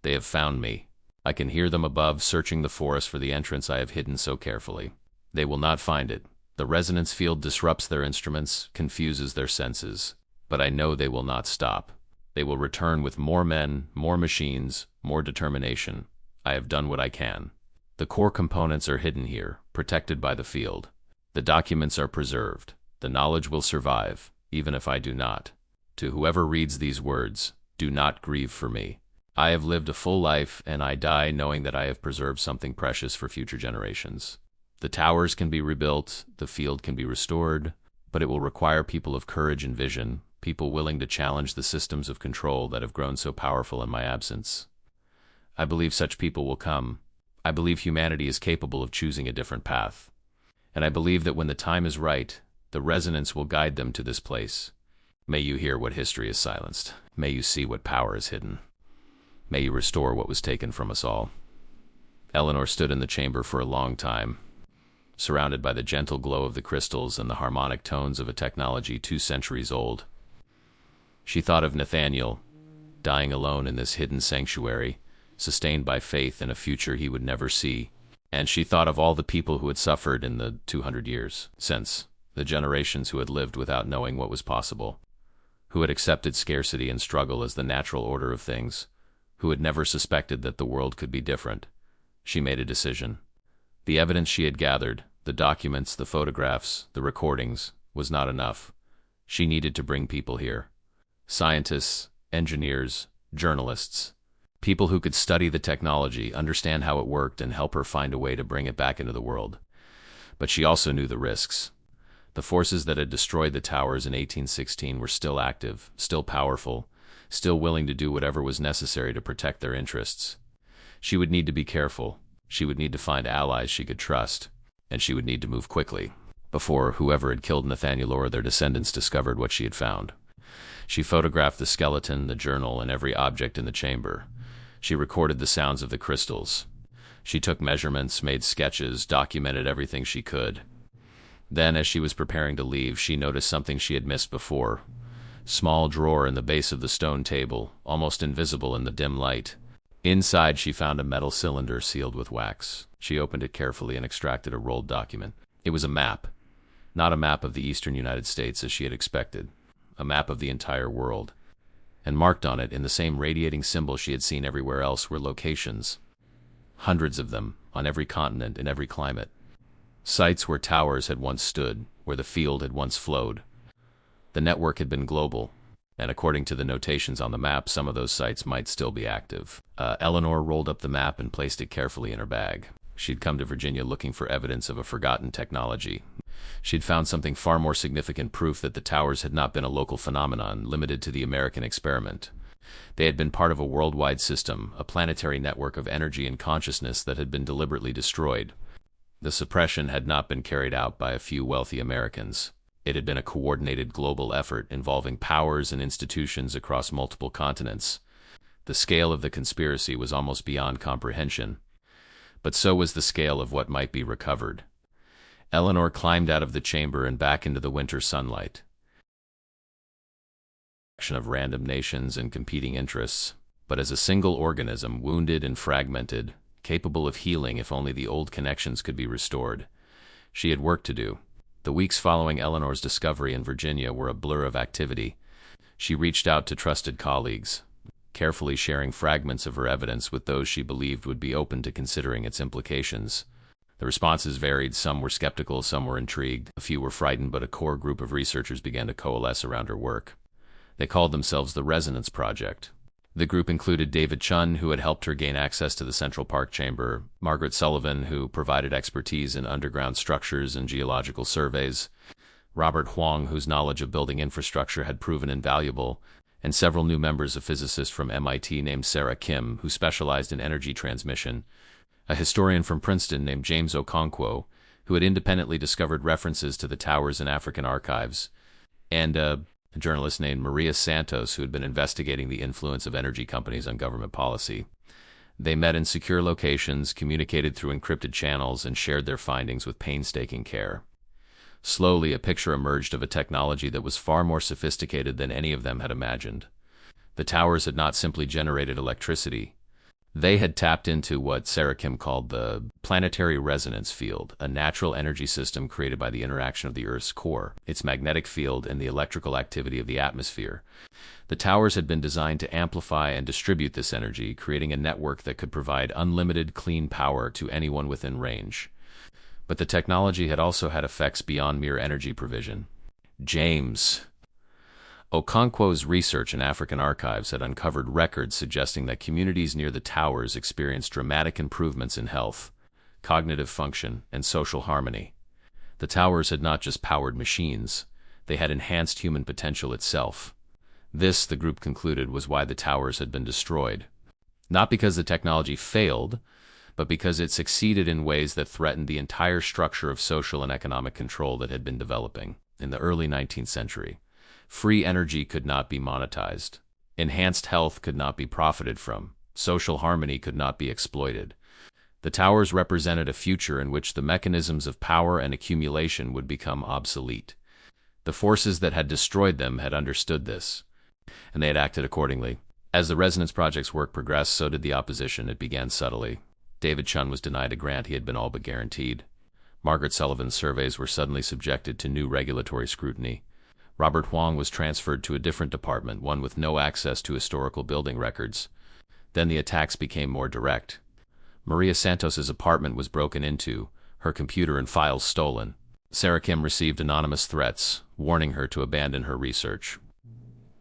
"They have found me. I can hear them above, searching the forest for the entrance I have hidden so carefully. They will not find it. The resonance field disrupts their instruments, confuses their senses. But I know they will not stop. They will return with more men, more machines, more determination. I have done what I can. The core components are hidden here, protected by the field. The documents are preserved. The knowledge will survive, even if I do not. To whoever reads these words, do not grieve for me. I have lived a full life, and I die knowing that I have preserved something precious for future generations. The towers can be rebuilt, the field can be restored, but it will require people of courage and vision, people willing to challenge the systems of control that have grown so powerful in my absence. I believe such people will come. I believe humanity is capable of choosing a different path. And I believe that when the time is right, the resonance will guide them to this place. May you hear what history is silenced. May you see what power is hidden. May you restore what was taken from us all." Eleanor stood in the chamber for a long time, surrounded by the gentle glow of the crystals and the harmonic tones of a technology 2 centuries old. She thought of Nathaniel, dying alone in this hidden sanctuary, sustained by faith in a future he would never see. And she thought of all the people who had suffered in the 200 years since, the generations who had lived without knowing what was possible, who had accepted scarcity and struggle as the natural order of things, who had never suspected that the world could be different. She made a decision. The evidence she had gathered, the documents, the photographs, the recordings, was not enough. She needed to bring people here. Scientists, engineers, journalists, people who could study the technology, understand how it worked, and help her find a way to bring it back into the world. But she also knew the risks. The forces that had destroyed the towers in 1816 were still active, still powerful, still willing to do whatever was necessary to protect their interests. She would need to be careful. She would need to find allies she could trust, and she would need to move quickly, before whoever had killed Nathaniel or their descendants discovered what she had found. She photographed the skeleton, the journal, and every object in the chamber. She recorded the sounds of the crystals. She took measurements, made sketches, documented everything she could. Then, as she was preparing to leave, she noticed something she had missed before. Small drawer in the base of the stone table, almost invisible in the dim light. Inside, she found a metal cylinder sealed with wax. She opened it carefully and extracted a rolled document. It was a map. Not a map of the eastern United States as she had expected. A map of the entire world. And marked on it, in the same radiating symbol she had seen everywhere else, were locations. Hundreds of them, on every continent, in every climate. Sites where towers had once stood, where the field had once flowed. The network had been global, and according to the notations on the map, some of those sites might still be active. Eleanor rolled up the map and placed it carefully in her bag. She'd come to Virginia looking for evidence of a forgotten technology. She'd found something far more significant, proof that the towers had not been a local phenomenon limited to the American experiment. They had been part of a worldwide system, a planetary network of energy and consciousness that had been deliberately destroyed. The suppression had not been carried out by a few wealthy Americans. It had been a coordinated global effort involving powers and institutions across multiple continents. The scale of the conspiracy was almost beyond comprehension, but so was the scale of what might be recovered. Eleanor climbed out of the chamber and back into the winter sunlight. Of random nations and competing interests, but as a single organism, wounded and fragmented, capable of healing if only the old connections could be restored. She had work to do. The weeks following Eleanor's discovery in Virginia were a blur of activity. She reached out to trusted colleagues, carefully sharing fragments of her evidence with those she believed would be open to considering its implications. The responses varied. Some were skeptical, some were intrigued, a few were frightened, but a core group of researchers began to coalesce around her work. They called themselves the Resonance Project. The group included David Chun, who had helped her gain access to the Central Park Chamber, Margaret Sullivan, who provided expertise in underground structures and geological surveys, Robert Huang, whose knowledge of building infrastructure had proven invaluable, and several new members, a physicist from MIT named Sarah Kim, who specialized in energy transmission, a historian from Princeton named James Okonkwo, who had independently discovered references to the towers in African archives, and a journalist named Maria Santos, who had been investigating the influence of energy companies on government policy. They met in secure locations, communicated through encrypted channels, and shared their findings with painstaking care. Slowly, a picture emerged of a technology that was far more sophisticated than any of them had imagined. The towers had not simply generated electricity. They had tapped into what Sarah Kim called the planetary resonance field, a natural energy system created by the interaction of the Earth's core, its magnetic field, and the electrical activity of the atmosphere. The towers had been designed to amplify and distribute this energy, creating a network that could provide unlimited clean power to anyone within range. But the technology had also had effects beyond mere energy provision. James Okonkwo's research in African archives had uncovered records suggesting that communities near the towers experienced dramatic improvements in health, cognitive function, and social harmony. The towers had not just powered machines, they had enhanced human potential itself. This, the group concluded, was why the towers had been destroyed. Not because the technology failed, but because it succeeded in ways that threatened the entire structure of social and economic control that had been developing. In the early 19th century, free energy could not be monetized. Enhanced health could not be profited from. Social harmony could not be exploited. The towers represented a future in which the mechanisms of power and accumulation would become obsolete. The forces that had destroyed them had understood this, and they had acted accordingly. As the Resonance Project's work progressed, so did the opposition. It began subtly. David Chun was denied a grant he had been all but guaranteed. Margaret Sullivan's surveys were suddenly subjected to new regulatory scrutiny. Robert Huang was transferred to a different department, one with no access to historical building records. Then the attacks became more direct. Maria Santos's apartment was broken into, her computer and files stolen. Sarah Kim received anonymous threats, warning her to abandon her research.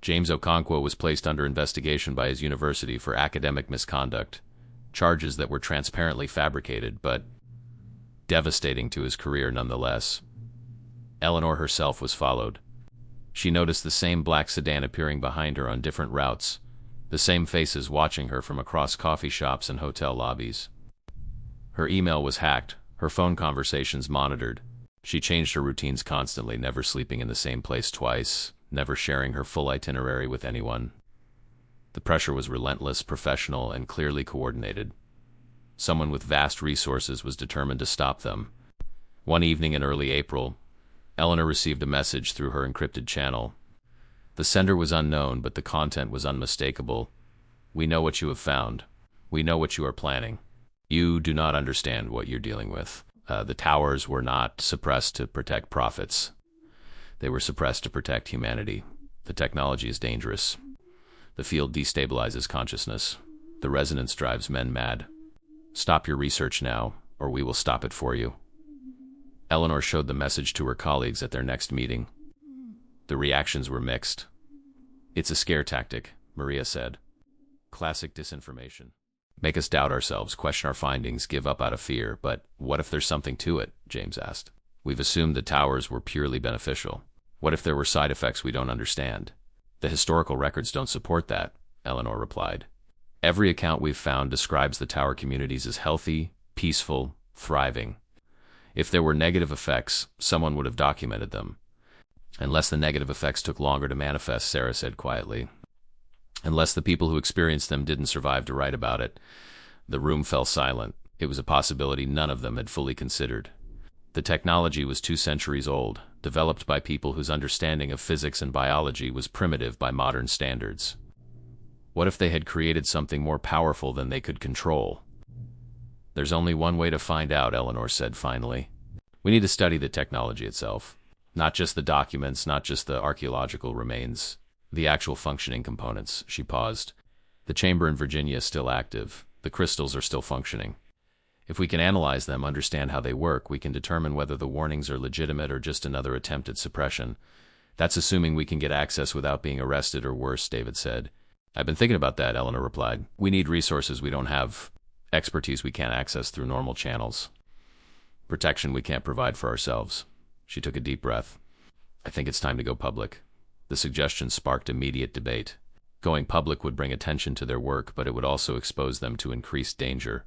James Okonkwo was placed under investigation by his university for academic misconduct, charges that were transparently fabricated, but devastating to his career nonetheless. Eleanor herself was followed. She noticed the same black sedan appearing behind her on different routes, the same faces watching her from across coffee shops and hotel lobbies. Her email was hacked, her phone conversations monitored. She changed her routines constantly, never sleeping in the same place twice, never sharing her full itinerary with anyone. The pressure was relentless, professional, and clearly coordinated. Someone with vast resources was determined to stop them. One evening in early April, Eleanor received a message through her encrypted channel. The sender was unknown, but the content was unmistakable. "We know what you have found. We know what you are planning. You do not understand what you're dealing with. The towers were not suppressed to protect profits. They were suppressed to protect humanity. The technology is dangerous. The field destabilizes consciousness. The resonance drives men mad. Stop your research now, or we will stop it for you." Eleanor showed the message to her colleagues at their next meeting. The reactions were mixed. "It's a scare tactic," Maria said. "Classic disinformation. Make us doubt ourselves, question our findings, give up out of fear. But what if there's something to it?" James asked. "We've assumed the towers were purely beneficial. What if there were side effects we don't understand?" "The historical records don't support that," Eleanor replied. "Every account we've found describes the tower communities as healthy, peaceful, thriving. If there were negative effects, someone would have documented them. Unless the negative effects took longer to manifest," Sarah said quietly. "Unless the people who experienced them didn't survive to write about it." The room fell silent. It was a possibility none of them had fully considered. The technology was 2 centuries old, developed by people whose understanding of physics and biology was primitive by modern standards. What if they had created something more powerful than they could control? "There's only one way to find out," Eleanor said finally. "We need to study the technology itself. Not just the documents, not just the archaeological remains. The actual functioning components." She paused. "The chamber in Virginia is still active. The crystals are still functioning. If we can analyze them, understand how they work, we can determine whether the warnings are legitimate or just another attempt at suppression. That's assuming we can get access without being arrested or worse," David said. "I've been thinking about that," Eleanor replied. "We need resources we don't have, expertise we can't access through normal channels, protection we can't provide for ourselves." She took a deep breath. "I think it's time to go public." The suggestion sparked immediate debate. Going public would bring attention to their work, but it would also expose them to increased danger.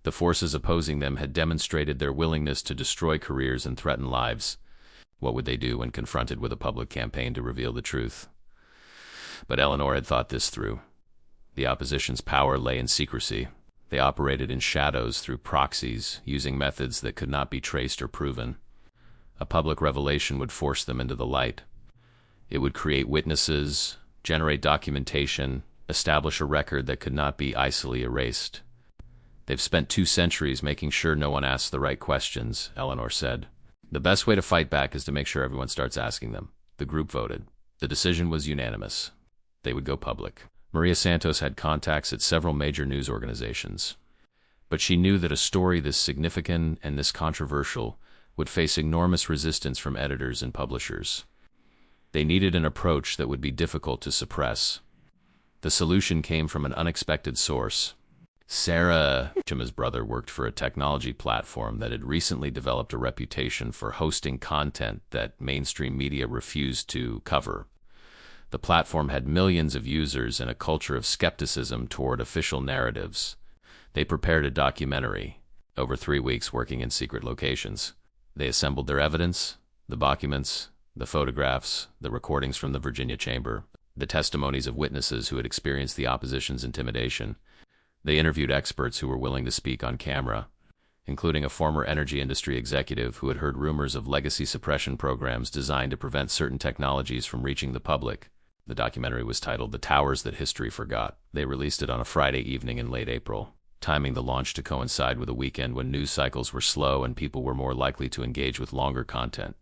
The forces opposing them had demonstrated their willingness to destroy careers and threaten lives. What would they do when confronted with a public campaign to reveal the truth? But Eleanor had thought this through. The opposition's power lay in secrecy. They operated in shadows through proxies, using methods that could not be traced or proven. A public revelation would force them into the light. It would create witnesses, generate documentation, establish a record that could not be easily erased. They've spent 2 centuries making sure no one asks the right questions, Eleanor said. The best way to fight back is to make sure everyone starts asking them. The group voted. The decision was unanimous. They would go public. Maria Santos had contacts at several major news organizations. But she knew that a story this significant and this controversial would face enormous resistance from editors and publishers. They needed an approach that would be difficult to suppress. The solution came from an unexpected source. Sarah Chima's brother worked for a technology platform that had recently developed a reputation for hosting content that mainstream media refused to cover. The platform had millions of users and a culture of skepticism toward official narratives. They prepared a documentary, over 3 weeks working in secret locations. They assembled their evidence, the documents, the photographs, the recordings from the Virginia chamber, the testimonies of witnesses who had experienced the opposition's intimidation. They interviewed experts who were willing to speak on camera, including a former energy industry executive who had heard rumors of legacy suppression programs designed to prevent certain technologies from reaching the public. The documentary was titled The Towers That History Forgot. They released it on a Friday evening in late April, timing the launch to coincide with a weekend when news cycles were slow and people were more likely to engage with longer content.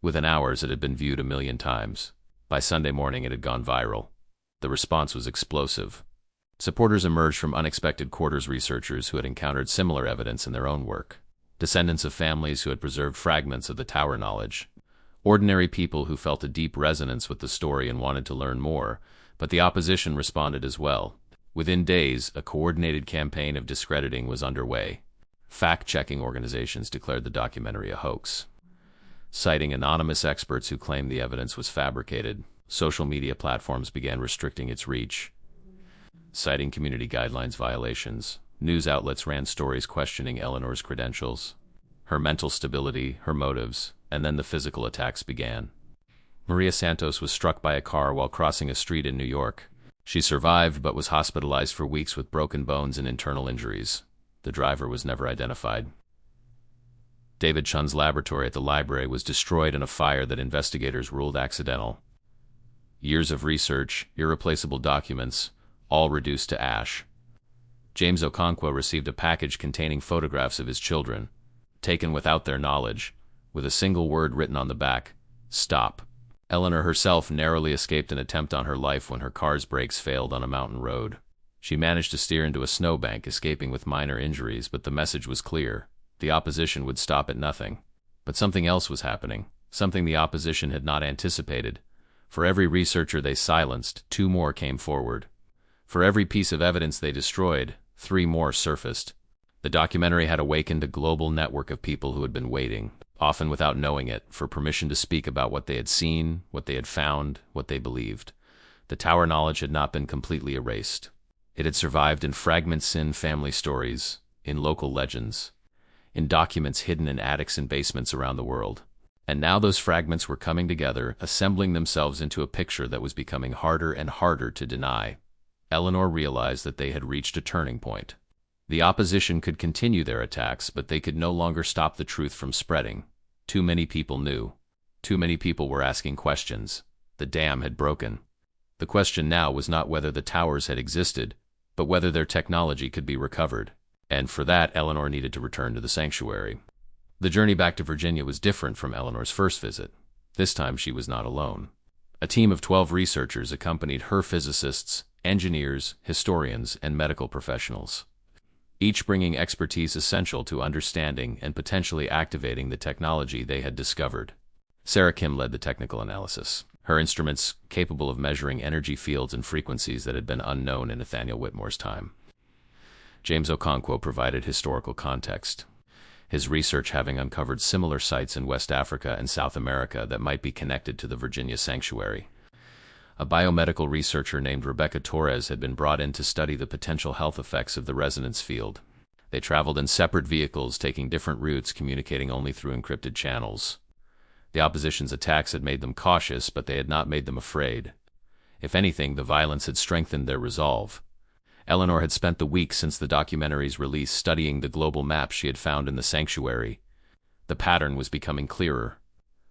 Within hours, it had been viewed 1 million times. By Sunday morning, it had gone viral. The response was explosive. Supporters emerged from unexpected quarters researchers who had encountered similar evidence in their own work, descendants of families who had preserved fragments of the tower knowledge, ordinary people who felt a deep resonance with the story and wanted to learn more, but the opposition responded as well. Within days, a coordinated campaign of discrediting was underway. Fact-checking organizations declared the documentary a hoax. Citing anonymous experts who claimed the evidence was fabricated, social media platforms began restricting its reach. Citing community guidelines violations, news outlets ran stories questioning Eleanor's credentials, her mental stability, her motives, and then the physical attacks began. Maria Santos was struck by a car while crossing a street in New York. She survived but was hospitalized for weeks with broken bones and internal injuries. The driver was never identified. David Chun's laboratory at the library was destroyed in a fire that investigators ruled accidental. Years of research, irreplaceable documents, all reduced to ash. James Okonkwo received a package containing photographs of his children, taken without their knowledge, with a single word written on the back: stop. Eleanor herself narrowly escaped an attempt on her life when her car's brakes failed on a mountain road. She managed to steer into a snowbank, escaping with minor injuries, but the message was clear. The opposition would stop at nothing. But something else was happening, something the opposition had not anticipated. For every researcher they silenced, 2 more came forward. For every piece of evidence they destroyed, 3 more surfaced. The documentary had awakened a global network of people who had been waiting, often without knowing it, for permission to speak about what they had seen, what they had found, what they believed. The tower knowledge had not been completely erased. It had survived in fragments in family stories, in local legends, in documents hidden in attics and basements around the world. And now those fragments were coming together, assembling themselves into a picture that was becoming harder and harder to deny. Eleanor realized that they had reached a turning point. The opposition could continue their attacks, but they could no longer stop the truth from spreading. Too many people knew. Too many people were asking questions. The dam had broken. The question now was not whether the towers had existed, but whether their technology could be recovered. And for that, Eleanor needed to return to the sanctuary. The journey back to Virginia was different from Eleanor's first visit. This time she was not alone. A team of 12 researchers accompanied her: physicists, engineers, historians, and medical professionals, each bringing expertise essential to understanding and potentially activating the technology they had discovered. Sarah Kim led the technical analysis, her instruments capable of measuring energy fields and frequencies that had been unknown in Nathaniel Whitmore's time. James Okonkwo provided historical context, his research having uncovered similar sites in West Africa and South America that might be connected to the Virginia sanctuary. A biomedical researcher named Rebecca Torres had been brought in to study the potential health effects of the resonance field. They traveled in separate vehicles, taking different routes, communicating only through encrypted channels. The opposition's attacks had made them cautious, but they had not made them afraid. If anything, the violence had strengthened their resolve. Eleanor had spent the week since the documentary's release studying the global map she had found in the sanctuary. The pattern was becoming clearer.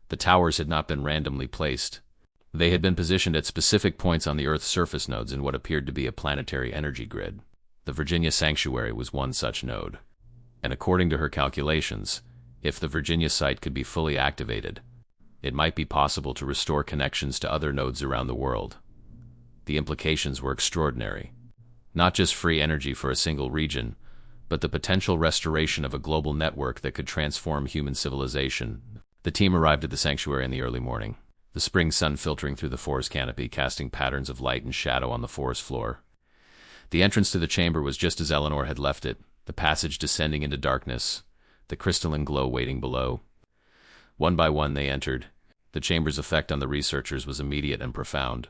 The towers had not been randomly placed. They had been positioned at specific points on the Earth's surface nodes in what appeared to be a planetary energy grid. The Virginia sanctuary was one such node. And according to her calculations, if the Virginia site could be fully activated, it might be possible to restore connections to other nodes around the world. The implications were extraordinary. Not just free energy for a single region, but the potential restoration of a global network that could transform human civilization. The team arrived at the sanctuary in the early morning, the spring sun filtering through the forest canopy, casting patterns of light and shadow on the forest floor. The entrance to the chamber was just as Eleanor had left it, the passage descending into darkness, the crystalline glow waiting below. One by one they entered. The chamber's effect on the researchers was immediate and profound.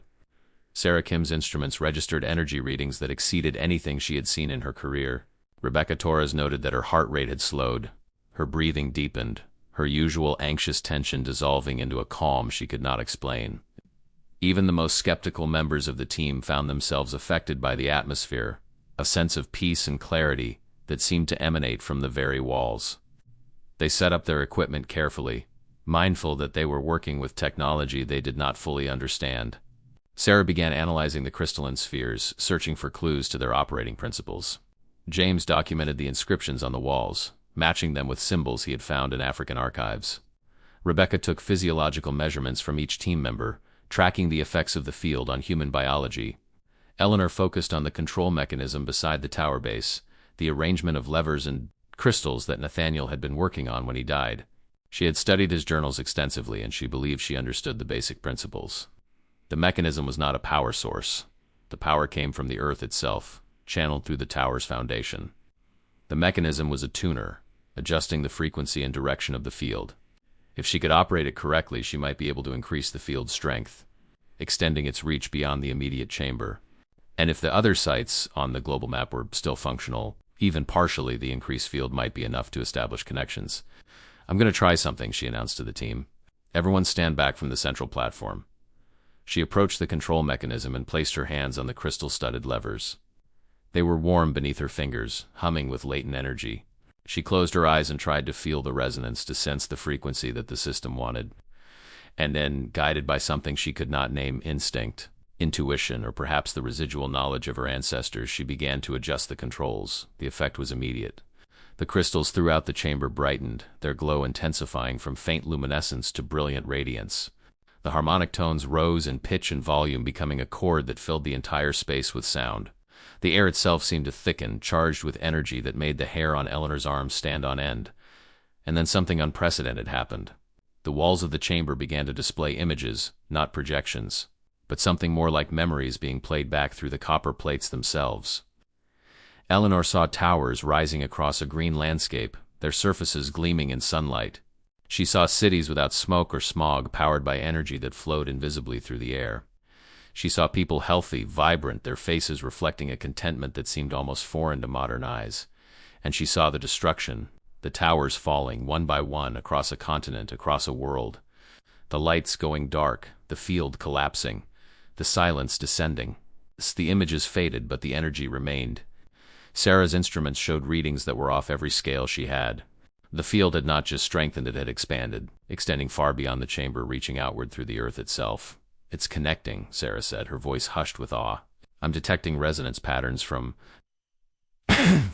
Sarah Kim's instruments registered energy readings that exceeded anything she had seen in her career. Rebecca Torres noted that her heart rate had slowed, her breathing deepened, her usual anxious tension dissolving into a calm she could not explain. Even the most skeptical members of the team found themselves affected by the atmosphere, a sense of peace and clarity that seemed to emanate from the very walls. They set up their equipment carefully, mindful that they were working with technology they did not fully understand. Sarah began analyzing the crystalline spheres, searching for clues to their operating principles. James documented the inscriptions on the walls, matching them with symbols he had found in African archives. Rebecca took physiological measurements from each team member, tracking the effects of the field on human biology. Eleanor focused on the control mechanism beside the tower base, the arrangement of levers and crystals that Nathaniel had been working on when he died. She had studied his journals extensively, and she believed she understood the basic principles. The mechanism was not a power source. The power came from the Earth itself, channeled through the tower's foundation. The mechanism was a tuner, adjusting the frequency and direction of the field. If she could operate it correctly, she might be able to increase the field's strength, extending its reach beyond the immediate chamber. And if the other sites on the global map were still functional, even partially, the increased field might be enough to establish connections. "I'm going to try something," she announced to the team. "Everyone stand back from the central platform." She approached the control mechanism and placed her hands on the crystal-studded levers. They were warm beneath her fingers, humming with latent energy. She closed her eyes and tried to feel the resonance, to sense the frequency that the system wanted. And then, guided by something she could not name, instinct, intuition, or perhaps the residual knowledge of her ancestors, she began to adjust the controls. The effect was immediate. The crystals throughout the chamber brightened, their glow intensifying from faint luminescence to brilliant radiance. The harmonic tones rose in pitch and volume, becoming a chord that filled the entire space with sound. The air itself seemed to thicken, charged with energy that made the hair on Eleanor's arms stand on end. And then something unprecedented happened. The walls of the chamber began to display images, not projections, but something more like memories being played back through the copper plates themselves. Eleanor saw towers rising across a green landscape, their surfaces gleaming in sunlight. She saw cities without smoke or smog, powered by energy that flowed invisibly through the air. She saw people healthy, vibrant, their faces reflecting a contentment that seemed almost foreign to modern eyes. And she saw the destruction, the towers falling one by one across a continent, across a world. The lights going dark, the field collapsing, the silence descending. The images faded, but the energy remained. Sarah's instruments showed readings that were off every scale she had. The field had not just strengthened, it had expanded, extending far beyond the chamber, reaching outward through the Earth itself. "It's connecting," Sarah said, her voice hushed with awe. "I'm detecting resonance patterns from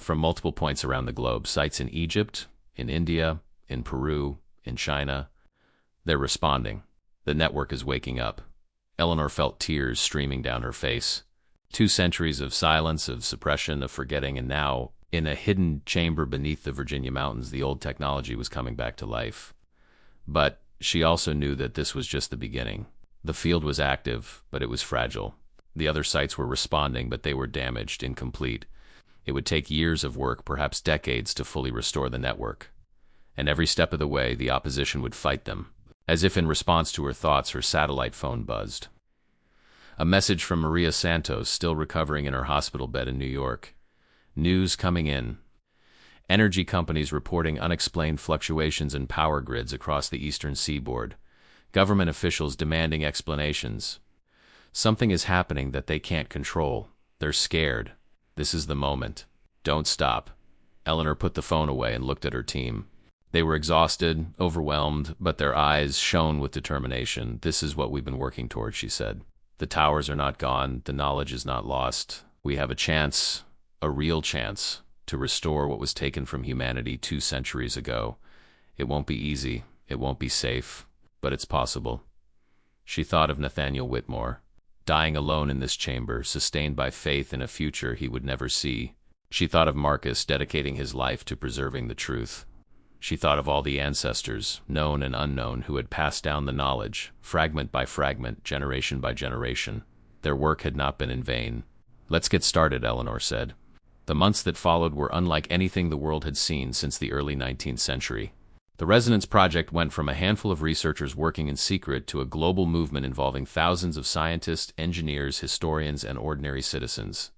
multiple points around the globe. Sites in Egypt, in India, in Peru, in China. They're responding. The network is waking up." Eleanor felt tears streaming down her face. 2 centuries of silence, of suppression, of forgetting, and now, in a hidden chamber beneath the Virginia mountains, the old technology was coming back to life. But she also knew that this was just the beginning. The field was active, but it was fragile. The other sites were responding, but they were damaged, incomplete. It would take years of work, perhaps decades, to fully restore the network. And every step of the way, the opposition would fight them. As if in response to her thoughts, her satellite phone buzzed. A message from Maria Santos, still recovering in her hospital bed in New York. News coming in. Energy companies reporting unexplained fluctuations in power grids across the eastern seaboard. Government officials demanding explanations. Something is happening that they can't control. They're scared. This is the moment. Don't stop. Eleanor put the phone away and looked at her team. They were exhausted, overwhelmed, but their eyes shone with determination. This is what we've been working towards, she said. The towers are not gone. The knowledge is not lost. We have a chance, a real chance, to restore what was taken from humanity 2 centuries ago. It won't be easy. It won't be safe, but it's possible. She thought of Nathaniel Whitmore, dying alone in this chamber, sustained by faith in a future he would never see. She thought of Marcus dedicating his life to preserving the truth. She thought of all the ancestors, known and unknown, who had passed down the knowledge, fragment by fragment, generation by generation. Their work had not been in vain. Let's get started, Eleanor said. The months that followed were unlike anything the world had seen since the early 19th century. The Resonance Project went from a handful of researchers working in secret to a global movement involving thousands of scientists, engineers, historians, and ordinary citizens.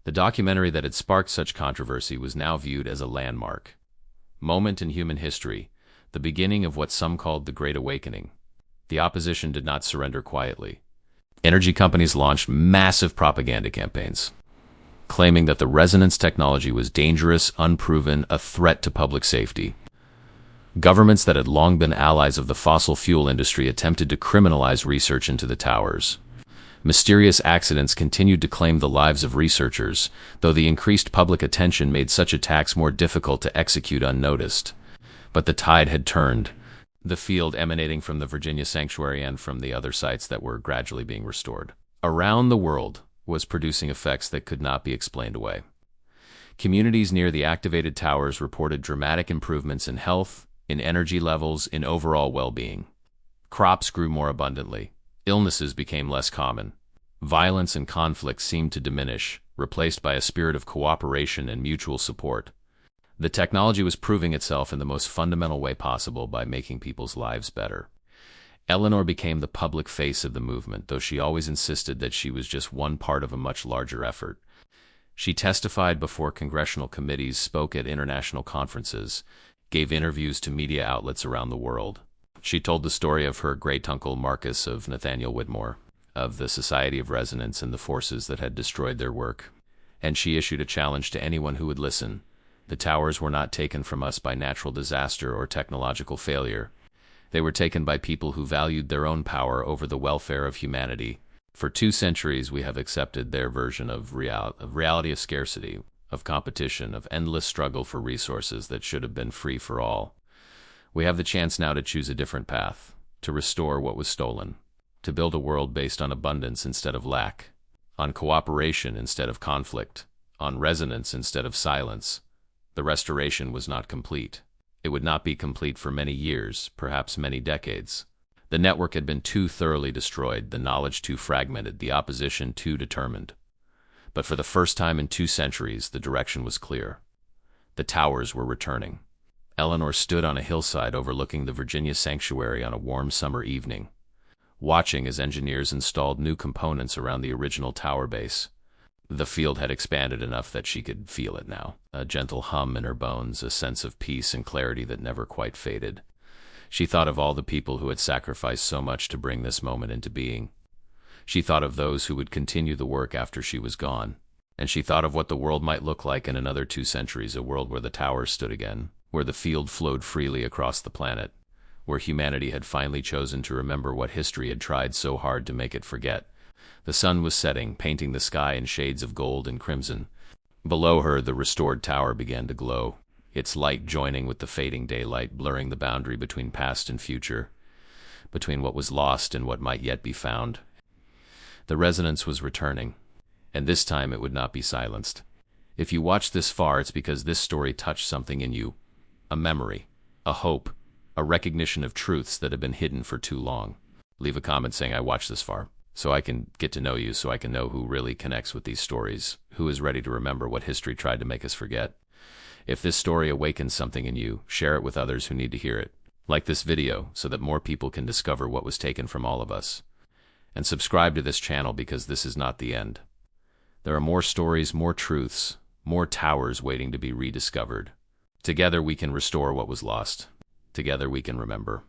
The documentary that had sparked such controversy was now viewed as a landmark moment in human history, the beginning of what some called the Great Awakening. The opposition did not surrender quietly. Energy companies launched massive propaganda campaigns, claiming that the resonance technology was dangerous, unproven, a threat to public safety. Governments that had long been allies of the fossil fuel industry attempted to criminalize research into the towers. Mysterious accidents continued to claim the lives of researchers, though the increased public attention made such attacks more difficult to execute unnoticed. But the tide had turned. The field emanating from the Virginia sanctuary and from the other sites that were gradually being restored around the world was producing effects that could not be explained away. Communities near the activated towers reported dramatic improvements in health, in energy levels, in overall well-being. Crops grew more abundantly. Illnesses became less common. Violence and conflict seemed to diminish, replaced by a spirit of cooperation and mutual support. The technology was proving itself in the most fundamental way possible by making people's lives better. Eleanor became the public face of the movement, though she always insisted that she was just one part of a much larger effort. She testified before congressional committees, spoke at international conferences, gave interviews to media outlets around the world. She told the story of her great-uncle Marcus, of Nathaniel Whitmore, of the Society of Resonance and the forces that had destroyed their work. And she issued a challenge to anyone who would listen. The towers were not taken from us by natural disaster or technological failure. They were taken by people who valued their own power over the welfare of humanity. For 2 centuries we have accepted their version of reality of scarcity, of competition, of endless struggle for resources that should have been free for all. We have the chance now to choose a different path, to restore what was stolen, to build a world based on abundance instead of lack, on cooperation instead of conflict, on resonance instead of silence. The restoration was not complete. It would not be complete for many years, perhaps many decades. The network had been too thoroughly destroyed, the knowledge too fragmented, the opposition too determined. But for the first time in 2 centuries, the direction was clear. The towers were returning. Eleanor stood on a hillside overlooking the Virginia sanctuary on a warm summer evening, watching as engineers installed new components around the original tower base. The field had expanded enough that she could feel it now, a gentle hum in her bones, a sense of peace and clarity that never quite faded. She thought of all the people who had sacrificed so much to bring this moment into being. She thought of those who would continue the work after she was gone. And she thought of what the world might look like in another 2 centuries, a world where the towers stood again, where the field flowed freely across the planet, where humanity had finally chosen to remember what history had tried so hard to make it forget. The sun was setting, painting the sky in shades of gold and crimson. Below her, the restored tower began to glow, its light joining with the fading daylight, blurring the boundary between past and future, between what was lost and what might yet be found. The resonance was returning, and this time it would not be silenced. If you watched this far, it's because this story touched something in you. A memory, a hope, a recognition of truths that have been hidden for too long. Leave a comment saying I watched this far, so I can get to know you, so I can know who really connects with these stories, who is ready to remember what history tried to make us forget. If this story awakens something in you, share it with others who need to hear it. Like this video so that more people can discover what was taken from all of us. And subscribe to this channel because this is not the end. There are more stories, more truths, more towers waiting to be rediscovered. Together we can restore what was lost. Together we can remember.